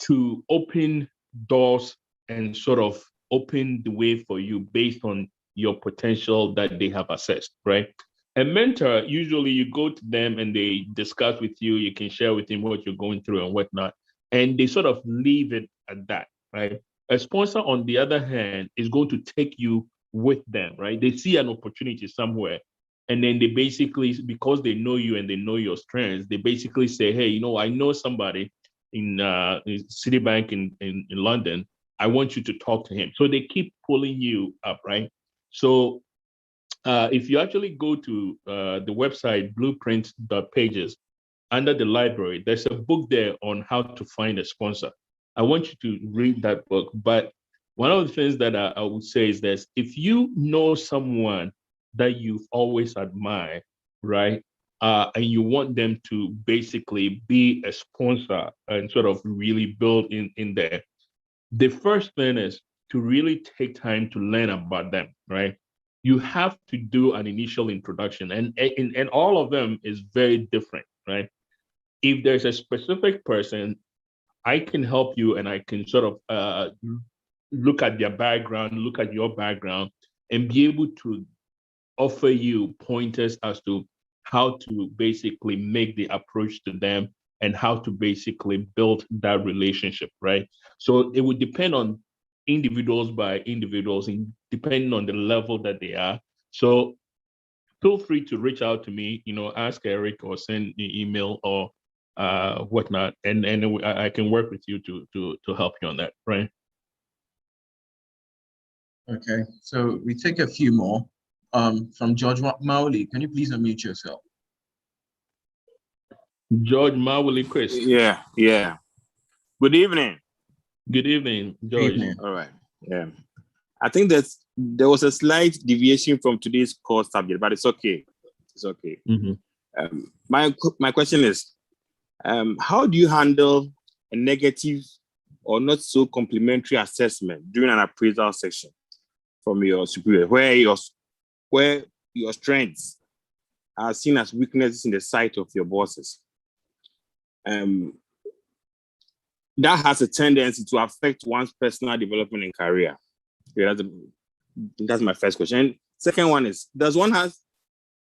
to open doors and sort of open the way for you based on your potential that they have assessed, right? A mentor, usually you go to them and they discuss with you, you can share with them what you're going through and whatnot, and they sort of leave it at that, right? A sponsor, on the other hand, is going to take you with them, right? They see an opportunity somewhere, and then they basically, because they know you and they know your strengths, they basically say, hey, you know, I know somebody in Citibank in London. I want you to talk to him. So they keep pulling you up, right? So if you actually go to the website blueprint.pages, under the library, there's a book there on how to find a sponsor. I want you to read that book. But one of the things that I would say is this: if you know someone that you've always admired, right, and you want them to basically be a sponsor and sort of really build in there, the first thing is to really take time to learn about them, right? You have to do an initial introduction, and all of them is very different, right? If there's a specific person, I can help you and I can sort of look at their background, look at your background, and be able to offer you pointers as to how to basically make the approach to them and how to basically build that relationship, right? So it would depend on individuals by individuals and depending on the level that they are. So feel free to reach out to me, you know, ask Eric or send me email or whatnot, and I can work with you to help you on that, right? Okay, so we take a few more. From George Mauli, can you please unmute yourself? George Mauli, Chris. Yeah. Good evening. Good evening, George. Evening. All right. Yeah. I think that there was a slight deviation from today's core subject, but it's okay. It's okay. Mm-hmm. My question is, how do you handle a negative or not so complimentary assessment during an appraisal session from your superior, where your strengths are seen as weaknesses in the sight of your bosses? That has a tendency to affect one's personal development and career. Yeah, that's my first question. And second one is, does one have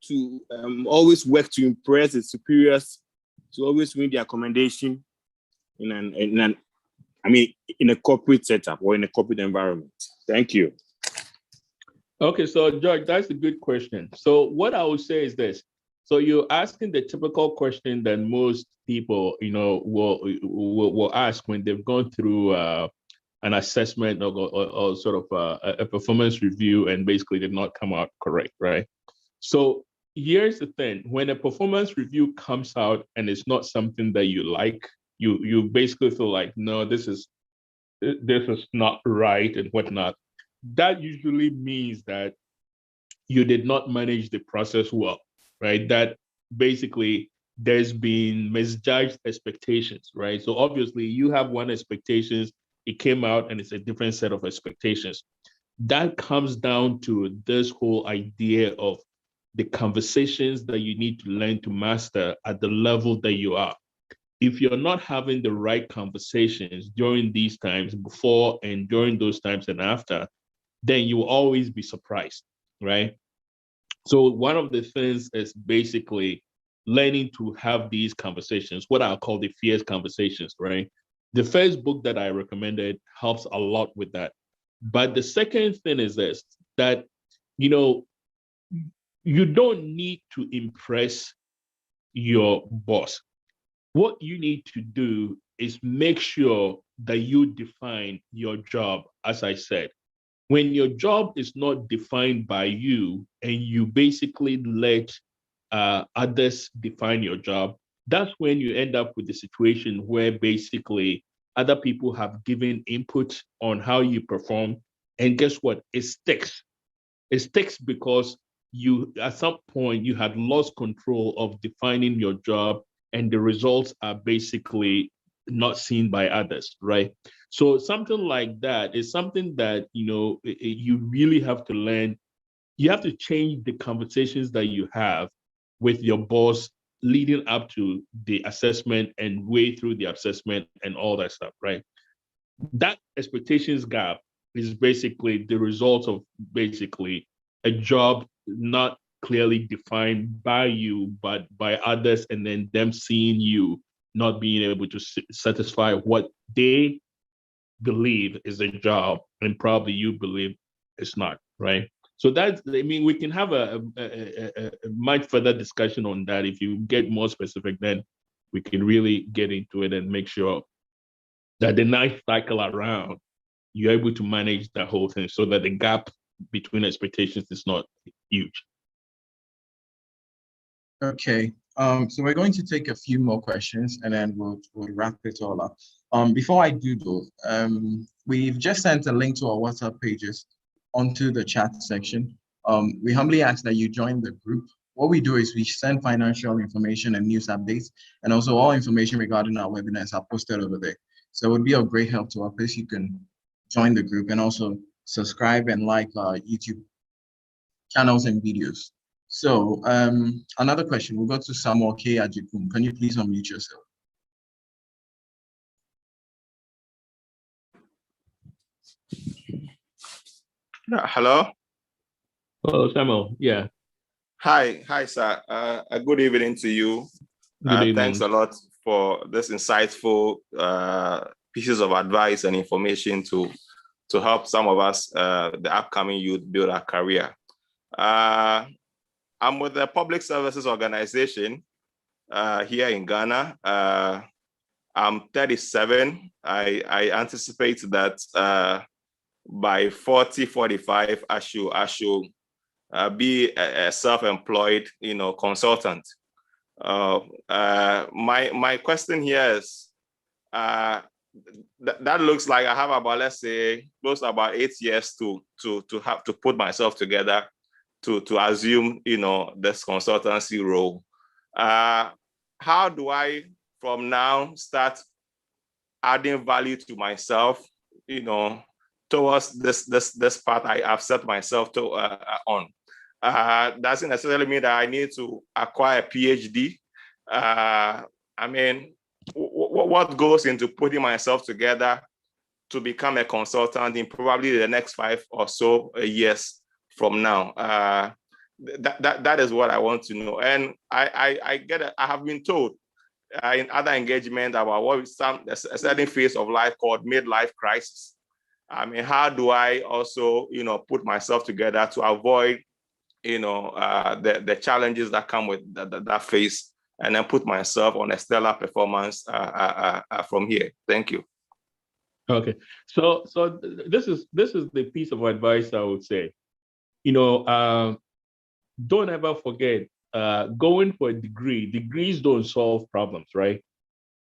to always work to impress his superiors, to always win their commendation in a corporate setup or in a corporate environment? Thank you. Okay, so George, that's a good question. So what I would say is this. So you're asking the typical question that most people, you know, will ask when they've gone through an assessment or sort of a performance review and basically did not come out correct, right? So here's the thing: when a performance review comes out and it's not something that you like, you basically feel like, no, this is not right and whatnot. That usually means that you did not manage the process well, right? That basically there's been misjudged expectations, right? So obviously you have one expectations, it came out and it's a different set of expectations. That comes down to this whole idea of the conversations that you need to learn to master at the level that you are. If you're not having the right conversations during these times, before and during those times and after, then you will always be surprised, right? So one of the things is basically learning to have these conversations, what I call the fierce conversations, right? The first book that I recommended helps a lot with that. But the second thing is this, that, you know, you don't need to impress your boss. What you need to do is make sure that you define your job, as I said. When your job is not defined by you and you basically let others define your job, that's when you end up with the situation where basically other people have given input on how you perform. And guess what? It sticks. It sticks because you, at some point, you had lost control of defining your job, and the results are basically not seen by others, right? So something like that is something that, you know, you really have to learn. You have to change the conversations that you have with your boss leading up to the assessment and way through the assessment and all that stuff, right? That expectations gap is basically the result of basically a job not clearly defined by you, but by others, and then them seeing you not being able to satisfy what they believe is a job, and probably you believe it's not, right? So that's, I mean, we can have a much further discussion on that. If you get more specific, then we can really get into it and make sure that the next cycle around, you're able to manage the whole thing so that the gap between expectations is not huge. Okay, so we're going to take a few more questions and then we'll wrap it all up. Before I do though, we've just sent a link to our WhatsApp pages onto the chat section. We humbly ask that you join the group. What we do is we send financial information and news updates, and also all information regarding our webinars are posted over there. So it would be of great help to us if you can join the group and also subscribe and like our YouTube channels and videos. So another question, we'll go to Samuel K. Ajikum. Can you please unmute yourself? Hello. Hello, Samuel. Yeah. Hi, sir. A good evening to you. Good evening. Thanks a lot for this insightful pieces of advice and information to help some of us, the upcoming youth, build our career. I'm with the Public Services Organization here in Ghana. I'm 37. I anticipate that by 40, 45, I should be a self-employed, consultant. My question here is, that looks like I have about, let's say, close to about 8 years to have to put myself together to assume, this consultancy role. How do I, from now, start adding value to myself, towards this path I've set myself to on? Doesn't necessarily mean that I need to acquire a PhD. I mean, what goes into putting myself together to become a consultant in probably the next 5 or so years from now? That is what I want to know. And I have been told in other engagement about what is a certain phase of life called midlife crisis. I mean, how do I also, put myself together to avoid, the challenges that come with that phase, and then put myself on a stellar performance from here? Thank you. Okay, so this is the piece of advice I would say. Don't ever forget, going for a degree. Degrees don't solve problems, right?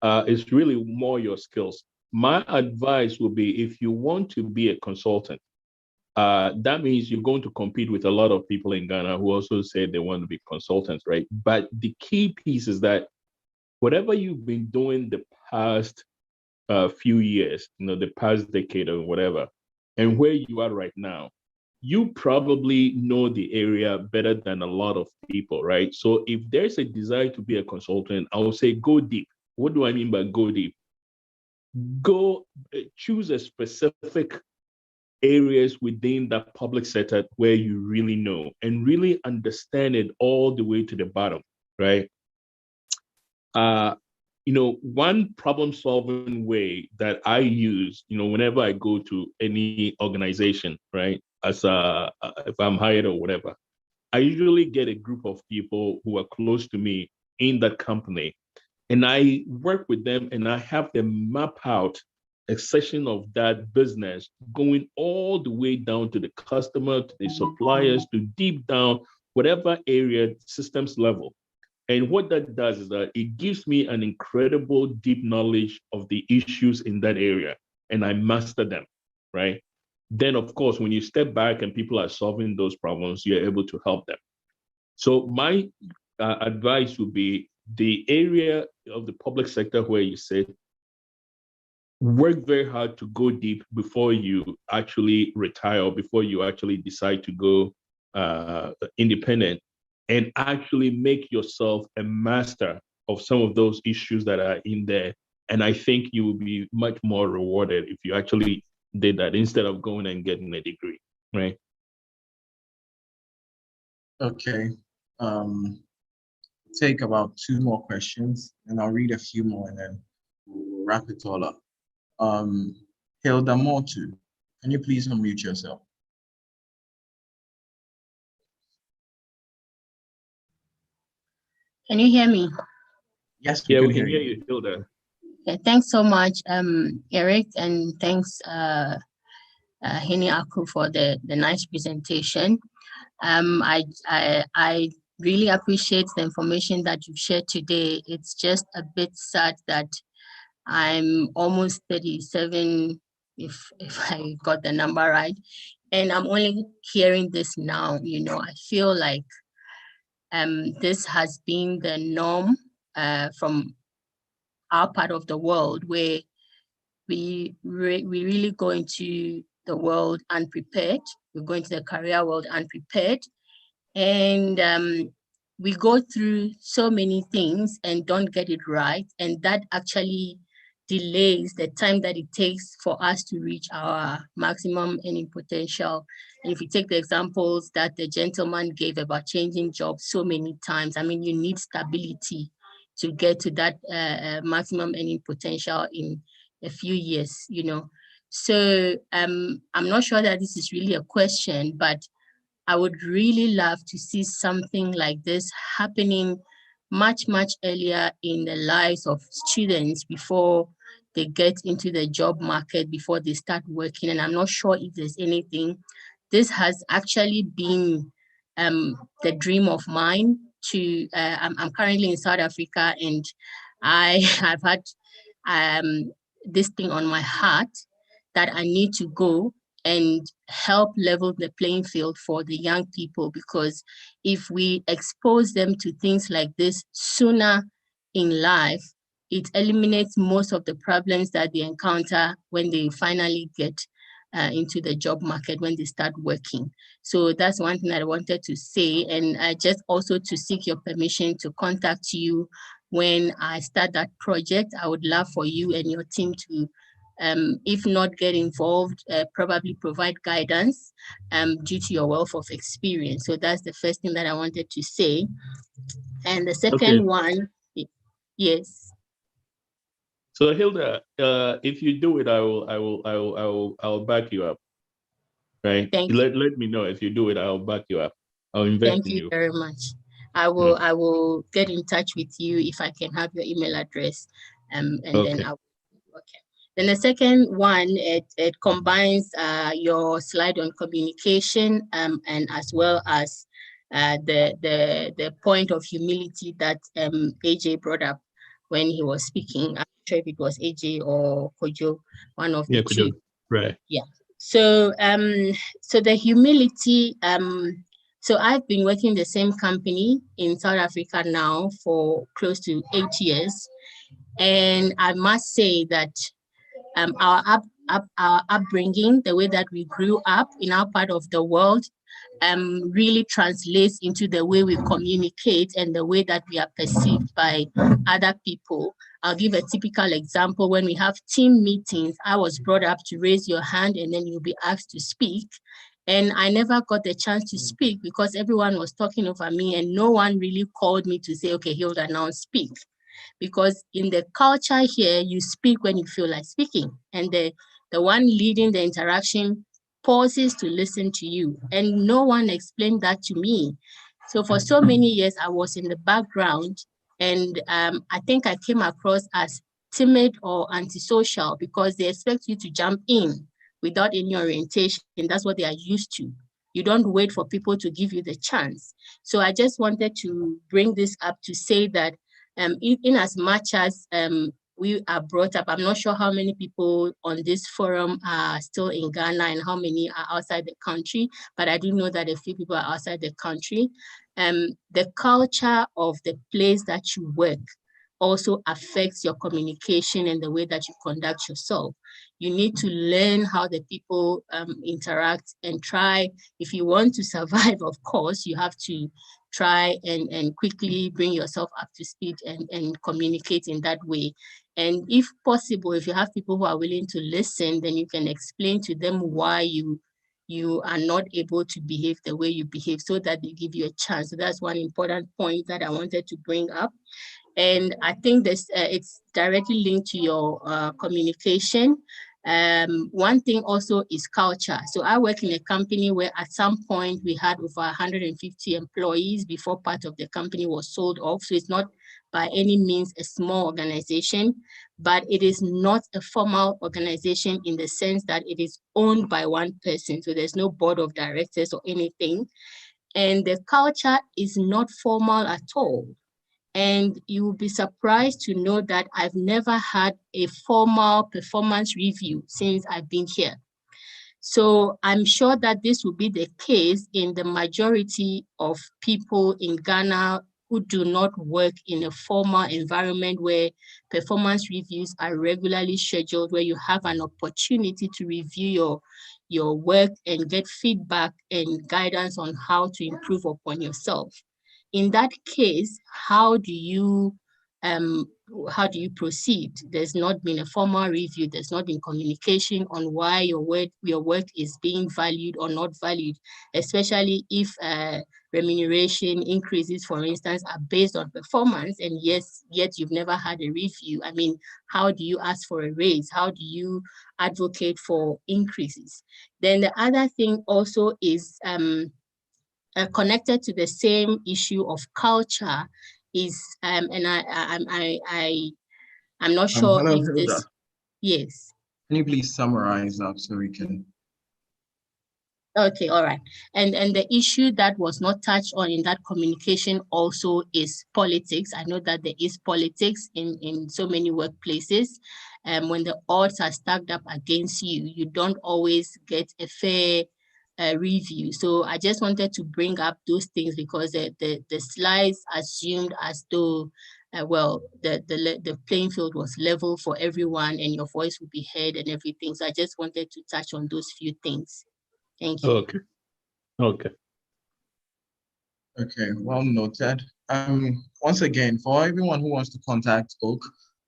It's really more your skills. My advice would be, if you want to be a consultant, that means you're going to compete with a lot of people in Ghana who also say they want to be consultants, right? But the key piece is that whatever you've been doing the past few years, the past decade or whatever, and where you are right now, you probably know the area better than a lot of people, right? So if there's a desire to be a consultant, I would say go deep. What do I mean by go deep? Go choose a specific areas within that public sector where you really know and really understand it all the way to the bottom, right? One problem-solving way that I use, whenever I go to any organization, right, as if I'm hired or whatever, I usually get a group of people who are close to me in that company, and I work with them and I have them map out a section of that business going all the way down to the customer, to the suppliers, to deep down, whatever area, systems level. And what that does is that it gives me an incredible deep knowledge of the issues in that area, and I master them, right? Then, of course, when you step back and people are solving those problems, you're able to help them. So my advice would be, the area of the public sector where you sit, work very hard to go deep before you actually retire or before you actually decide to go independent. and actually make yourself a master of some of those issues that are in there. And I think you will be much more rewarded if you actually did that instead of going and getting a degree, right? Okay. Take about 2 more questions, and I'll read a few more, and then we'll wrap it all up. Hilda Mortu, can you please unmute yourself? Can you hear me? Yes, we can hear you, Hilda. Okay, thanks so much, Eric, and thanks, Hini Aku, for the nice presentation. I really appreciate the information that you've shared today. It's just a bit sad that I'm almost 37, if I got the number right, and I'm only hearing this now. You know, I feel like this has been the norm from our part of the world, where we really go into the world unprepared. We go into the career world unprepared, and we go through so many things and don't get it right, and that actually delays the time that it takes for us to reach our maximum earning potential. And if you take the examples that the gentleman gave about changing jobs so many times, I mean, you need stability to get to that maximum earning potential in a few years, you know. So I'm not sure that this is really a question, but I would really love to see something like this happening much earlier in the lives of students before they get into the job market, before they start working. And I'm not sure if there's anything. This has actually been the dream of mine to, I'm currently in South Africa, and I have had this thing on my heart that I need to go and help level the playing field for the young people, because if we expose them to things like this sooner in life, it eliminates most of the problems that they encounter when they finally get into the job market, when they start working. So that's one thing that I wanted to say, and just also to seek your permission to contact you when I start that project. I would love for you and your team to if not get involved, probably provide guidance due to your wealth of experience. So that's the first thing that I wanted to say. And the second one, yes. So Hilda, if you do it, I'll back you up. Right? Thank you. Let me know if you do it. I'll back you up. I'll invest in you. Thank you very much. I will get in touch with you if I can have your email address, and okay. then I'll. Okay. Then the second one, it combines your slide on communication and as well as the point of humility that AJ brought up when he was speaking. I'm not sure if it was AJ or Kojo, one of the two. Right. Yeah. So so the humility, so I've been working in the same company in South Africa now for close to 8 years. And I must say that our upbringing, the way that we grew up in our part of the world, really translates into the way we communicate and the way that we are perceived by other people. I'll give a typical example. When we have team meetings, I was brought up to raise your hand and then you'll be asked to speak. And I never got the chance to speak because everyone was talking over me and no one really called me to say, okay, Hilda, now speak. Because in the culture here, you speak when you feel like speaking. And the one leading the interaction pauses to listen to you. And no one explained that to me. So for so many years, I was in the background. And I think I came across as timid or antisocial because they expect you to jump in without any orientation. And that's what they are used to. You don't wait for people to give you the chance. So I just wanted to bring this up to say that in as much as we are brought up, I'm not sure how many people on this forum are still in Ghana and how many are outside the country, but I do know that a few people are outside the country. The culture of the place that you work also affects your communication and the way that you conduct yourself. You need to learn how the people interact and try. If you want to survive, of course, you have to try and quickly bring yourself up to speed and communicate in that way. And if possible, if you have people who are willing to listen, then you can explain to them why you are not able to behave the way you behave, so that they give you a chance. So that's one important point that I wanted to bring up. And I think this it's directly linked to your communication. One thing also is culture. So I work in a company where at some point we had over 150 employees before part of the company was sold off. So it's not by any means a small organization, but it is not a formal organization in the sense that it is owned by one person. So there's no board of directors or anything. And the culture is not formal at all. And you will be surprised to know that I've never had a formal performance review since I've been here. So I'm sure that this will be the case in the majority of people in Ghana who do not work in a formal environment where performance reviews are regularly scheduled, where you have an opportunity to review your work and get feedback and guidance on how to improve upon yourself. In that case, how do you proceed? There's not been a formal review. There's not been communication on why your work is being valued or not valued, especially if remuneration increases, for instance, are based on performance, and yet you've never had a review. I mean, how do you ask for a raise? How do you advocate for increases? Then the other thing also is connected to the same issue of culture is, and I'm not sure hello, if Hilda. this, yes. Can you please summarize that so we can? Okay, all right. And the issue that was not touched on in that communication also is politics. I know that there is politics in so many workplaces. When the odds are stacked up against you, you don't always get a fair review. So I just wanted to bring up those things because the slides assumed as though well, the playing field was level for everyone and your voice would be heard and everything. So I just wanted to touch on those few things. Thank you. Okay. Okay. Okay, well noted. Once again, for everyone who wants to contact Oak,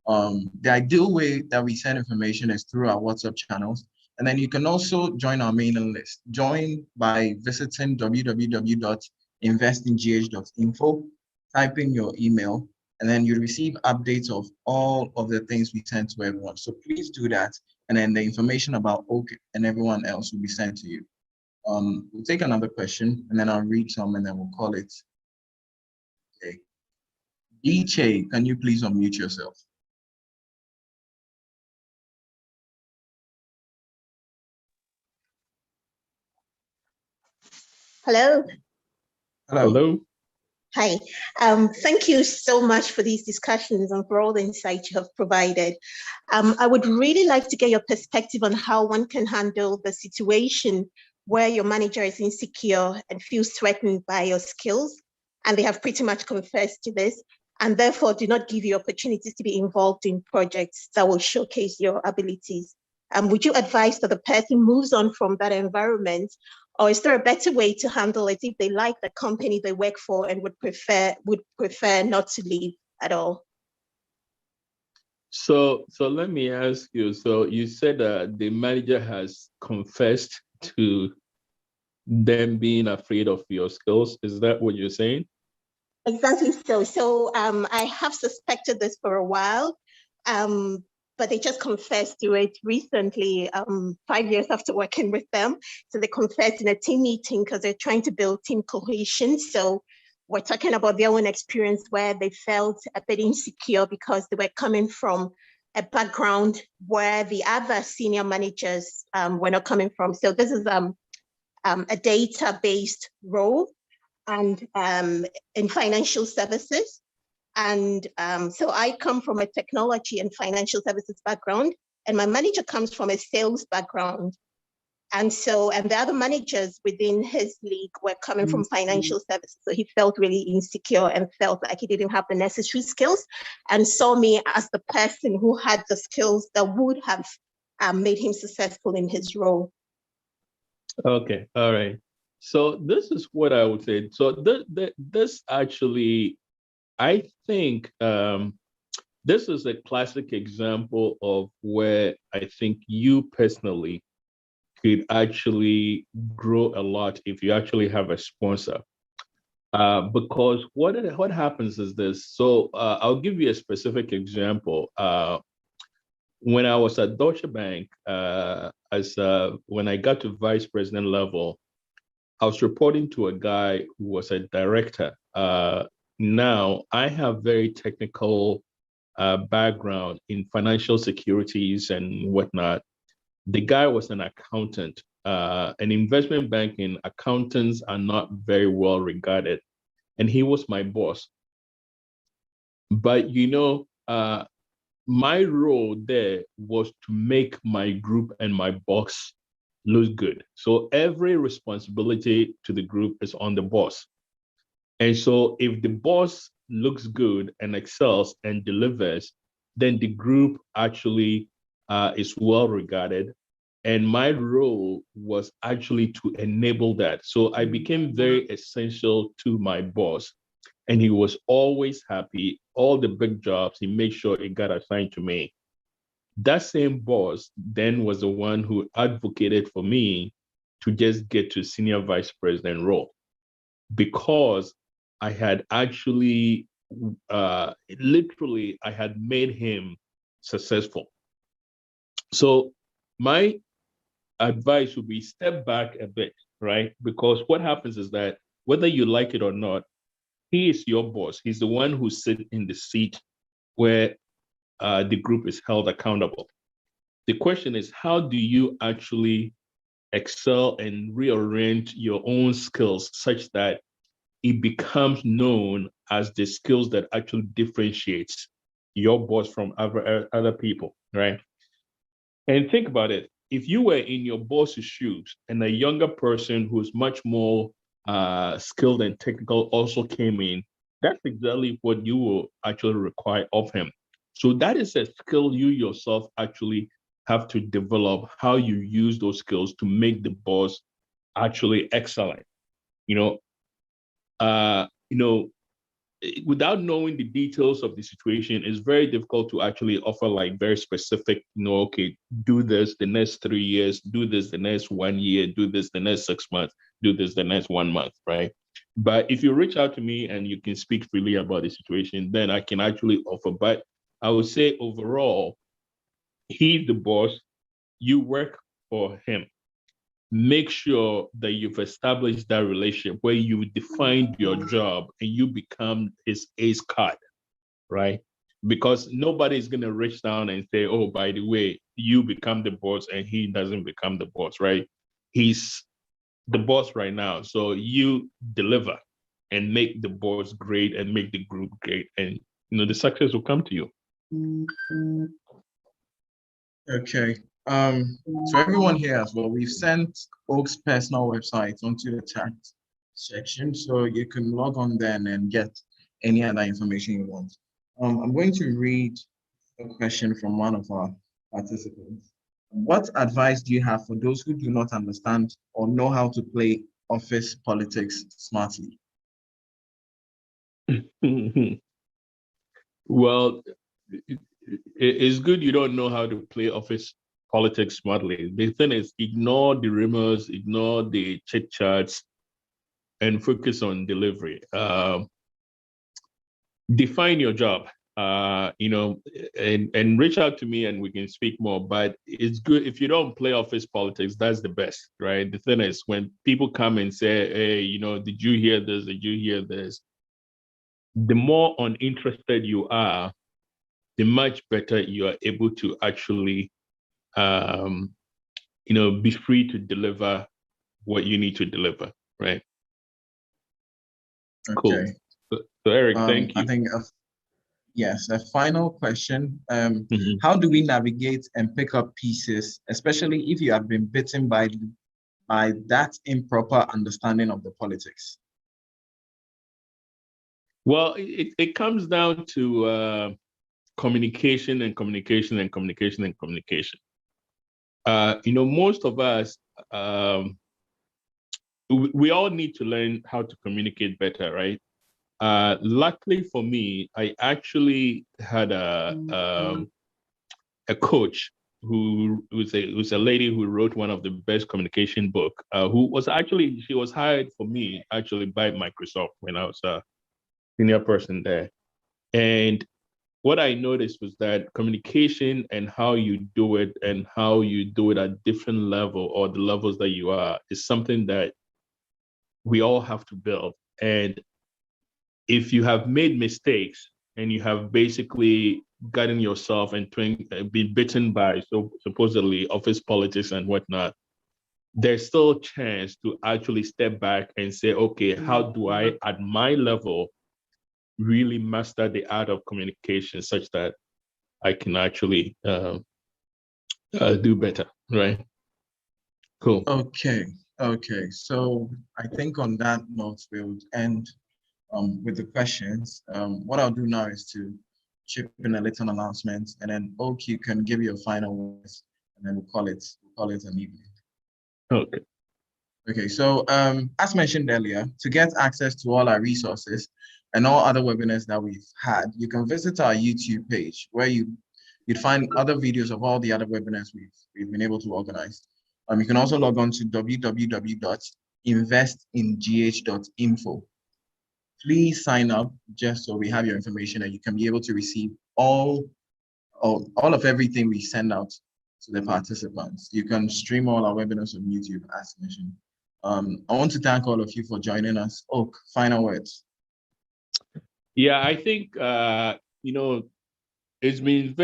the ideal way that we send information is through our WhatsApp channels. And then you can also join our mailing list. Join by visiting www.investinggh.info, type in your email, and then you receive updates of all of the things we send to everyone. So please do that. And then the information about Oak and everyone else will be sent to you. We'll take another question and then I'll read some and then we'll call it. Okay. DJ, can you please unmute yourself? Hello. Hello. Hello. Hi. Thank you so much for these discussions and for all the insights you have provided. I would really like to get your perspective on how one can handle the situation where your manager is insecure and feels threatened by your skills, and they have pretty much confessed to this, and therefore do not give you opportunities to be involved in projects that will showcase your abilities. Would you advise that the person moves on from that environment, or is there a better way to handle it if they like the company they work for and would prefer not to leave at all? So let me ask you. So you said that the manager has confessed to them being afraid of your skills. Is that what you're saying? Exactly so. So I have suspected this for a while, but they just confessed to it recently, 5 years after working with them. So they confessed in a team meeting because they're trying to build team cohesion. So we're talking about their own experience where they felt a bit insecure because they were coming from a background where the other senior managers were not coming from. So this is a data-based role and in financial services. And so I come from a technology and financial services background, and my manager comes from a sales background. And the other managers within his league were coming from financial services. So he felt really insecure and felt like he didn't have the necessary skills, and saw me as the person who had the skills that would have made him successful in his role. Okay, all right. So this is what I would say. So this actually, I think this is a classic example of where I think you personally could actually grow a lot if you actually have a sponsor. Because what happens is this. So I'll give you a specific example. When I was at Deutsche Bank, when I got to vice president level, I was reporting to a guy who was a director. Now I have very technical background in financial securities and whatnot. The guy was an accountant. An investment banking accountants are not very well regarded, and he was my boss. But my role there was to make my group and my boss look good. So every responsibility to the group is on the boss. And so if the boss looks good and excels and delivers, then the group actually is well regarded. And my role was actually to enable that. So I became very essential to my boss, and he was always happy. All the big jobs, he made sure it got assigned to me. That same boss then was the one who advocated for me to just get to senior vice president role, because I had actually, literally, I had made him successful. So my advice would be step back a bit, right? Because what happens is that whether you like it or not, he is your boss. He's the one who sits in the seat where the group is held accountable. The question is, how do you actually excel and reorient your own skills such that it becomes known as the skills that actually differentiates your boss from other people, right? And think about it. If you were in your boss's shoes and a younger person who's much more skilled and technical also came in, that's exactly what you will actually require of him. So that is a skill you yourself actually have to develop, how you use those skills to make the boss actually excellent. Without knowing the details of the situation, it's very difficult to actually offer like very specific, okay, do this the next 3 years, do this the next 1 year, do this the next 6 months, do this the next 1 month, right? But if you reach out to me and you can speak freely about the situation, then I can actually offer. But I would say overall, he's the boss, you work for him. Make sure that you've established that relationship where you defined your job and you become his ace card, right? Because nobody's going to reach down and say, oh, by the way, you become the boss and he doesn't become the boss, right? He's the boss right now. So you deliver and make the boss great and make the group great. And, the success will come to you. Okay. So everyone here as well, we've sent Oak's personal website onto the chat section, so you can log on then and get any other information you want. I'm going to read a question from one of our participants. What advice do you have for those who do not understand or know how to play office politics smartly? Well, it's good you don't know how to play office politics smartly. The thing is, ignore the rumors, ignore the chit chats, and focus on delivery. Define your job, and reach out to me and we can speak more. But it's good if you don't play office politics, that's the best, right? The thing is, when people come and say, hey, did you hear this? Did you hear this? The more uninterested you are, the much better you are able to actually be free to deliver what you need to deliver, right? Okay. Cool. So Eric, thank you. I think, yes, a final question. How do we navigate and pick up pieces, especially if you have been bitten by by that improper understanding of the politics? Well, it comes down to communication and communication and communication and communication. Most of us, we all need to learn how to communicate better, right? Luckily for me, I actually had a coach who was a lady who wrote one of the best communication book, she was hired for me actually by Microsoft when I was a senior person there. And what I noticed was that communication and how you do it and how you do it at different level or the levels that you are is something that we all have to build. And if you have made mistakes and you have basically gotten yourself and been bitten by supposedly office politics and whatnot, there's still a chance to actually step back and say, okay, how do I, at my level, really master the art of communication such that I can actually do better, right? Cool. Okay. So I think on that note, we'll end with the questions. What I'll do now is to chip in a little announcement, and then Oki can give you a final words, and then we'll call it an evening. Okay. Okay, so as mentioned earlier, to get access to all our resources and all other webinars that we've had, you can visit our YouTube page where you'd find other videos of all the other webinars we've been able to organize. You can also log on to www.investingh.info. Please sign up just so we have your information and you can be able to receive all of everything we send out to the participants. You can stream all our webinars on YouTube as mentioned. I want to thank all of you for joining us. Oak, final words. Yeah, I think it's been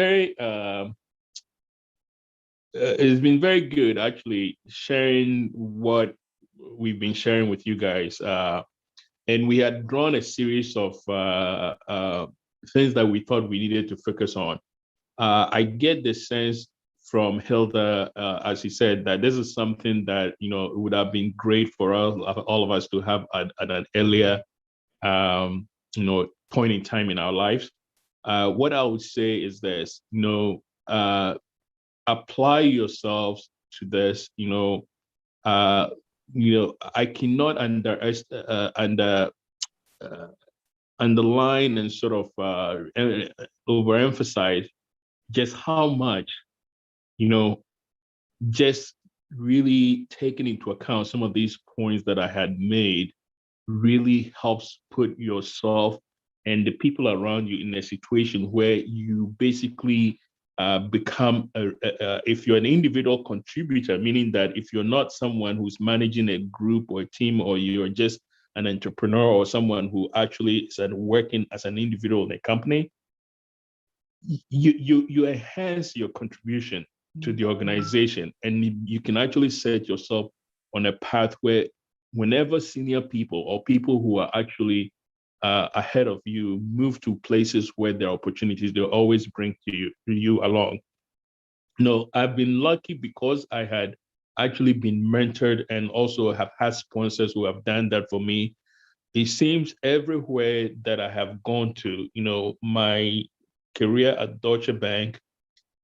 very good actually sharing what we've been sharing with you guys. And we had drawn a series of things that we thought we needed to focus on. I get the sense from Hilda, as he said, that this is something that would have been great for all of us to have at an earlier point in time in our lives. What I would say is this: apply yourselves to this. I cannot underline and sort of overemphasize just how much, just really taking into account some of these points that I had made really helps put yourself and the people around you in a situation where you basically become, if you're an individual contributor, meaning that if you're not someone who's managing a group or a team, or you're just an entrepreneur or someone who actually is working as an individual in a company, you enhance your contribution to the organization, and you can actually set yourself on a path where whenever senior people or people who are actually ahead of you move to places where there are opportunities, they'll always bring you along. I've been lucky because I had actually been mentored and also have had sponsors who have done that for me. It seems everywhere that I have gone to, my career at Deutsche Bank,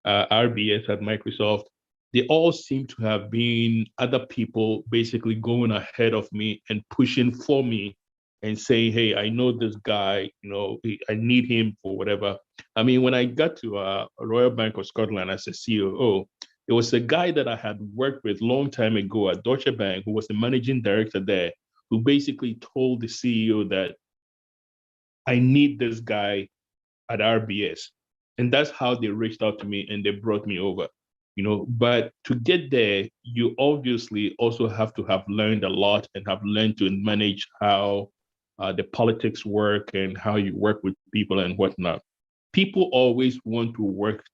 RBS at Microsoft, they all seem to have been other people basically going ahead of me and pushing for me and saying, hey, I know this guy, I need him for whatever. I mean, when I got to Royal Bank of Scotland as a COO, it was a guy that I had worked with a long time ago at Deutsche Bank, who was the managing director there, who basically told the CEO that I need this guy at RBS. And that's how they reached out to me and they brought me over, but to get there, you obviously also have to have learned a lot and have learned to manage how the politics work and how you work with people and whatnot. People always want to work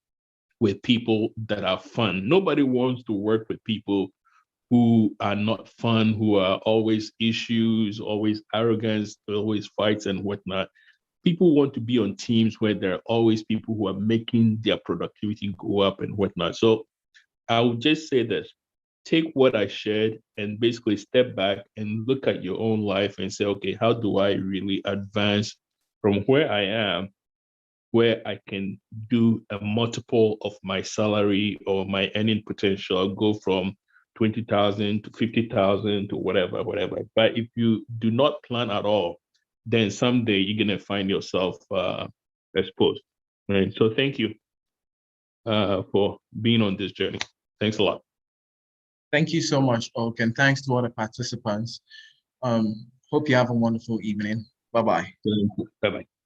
with people that are fun. Nobody wants to work with people who are not fun, who are always issues, always arrogance, always fights and whatnot. People want to be on teams where there are always people who are making their productivity go up and whatnot. So I would just say this: take what I shared and basically step back and look at your own life and say, okay, how do I really advance from where I am, where I can do a multiple of my salary or my earning potential? I'll go from 20,000 to 50,000 to whatever. But if you do not plan at all, then someday you're going to find yourself exposed. Right. So thank you for being on this journey. Thanks a lot. Thank you so much, Oak, and thanks to all the participants. Hope you have a wonderful evening. Bye-bye. Bye-bye.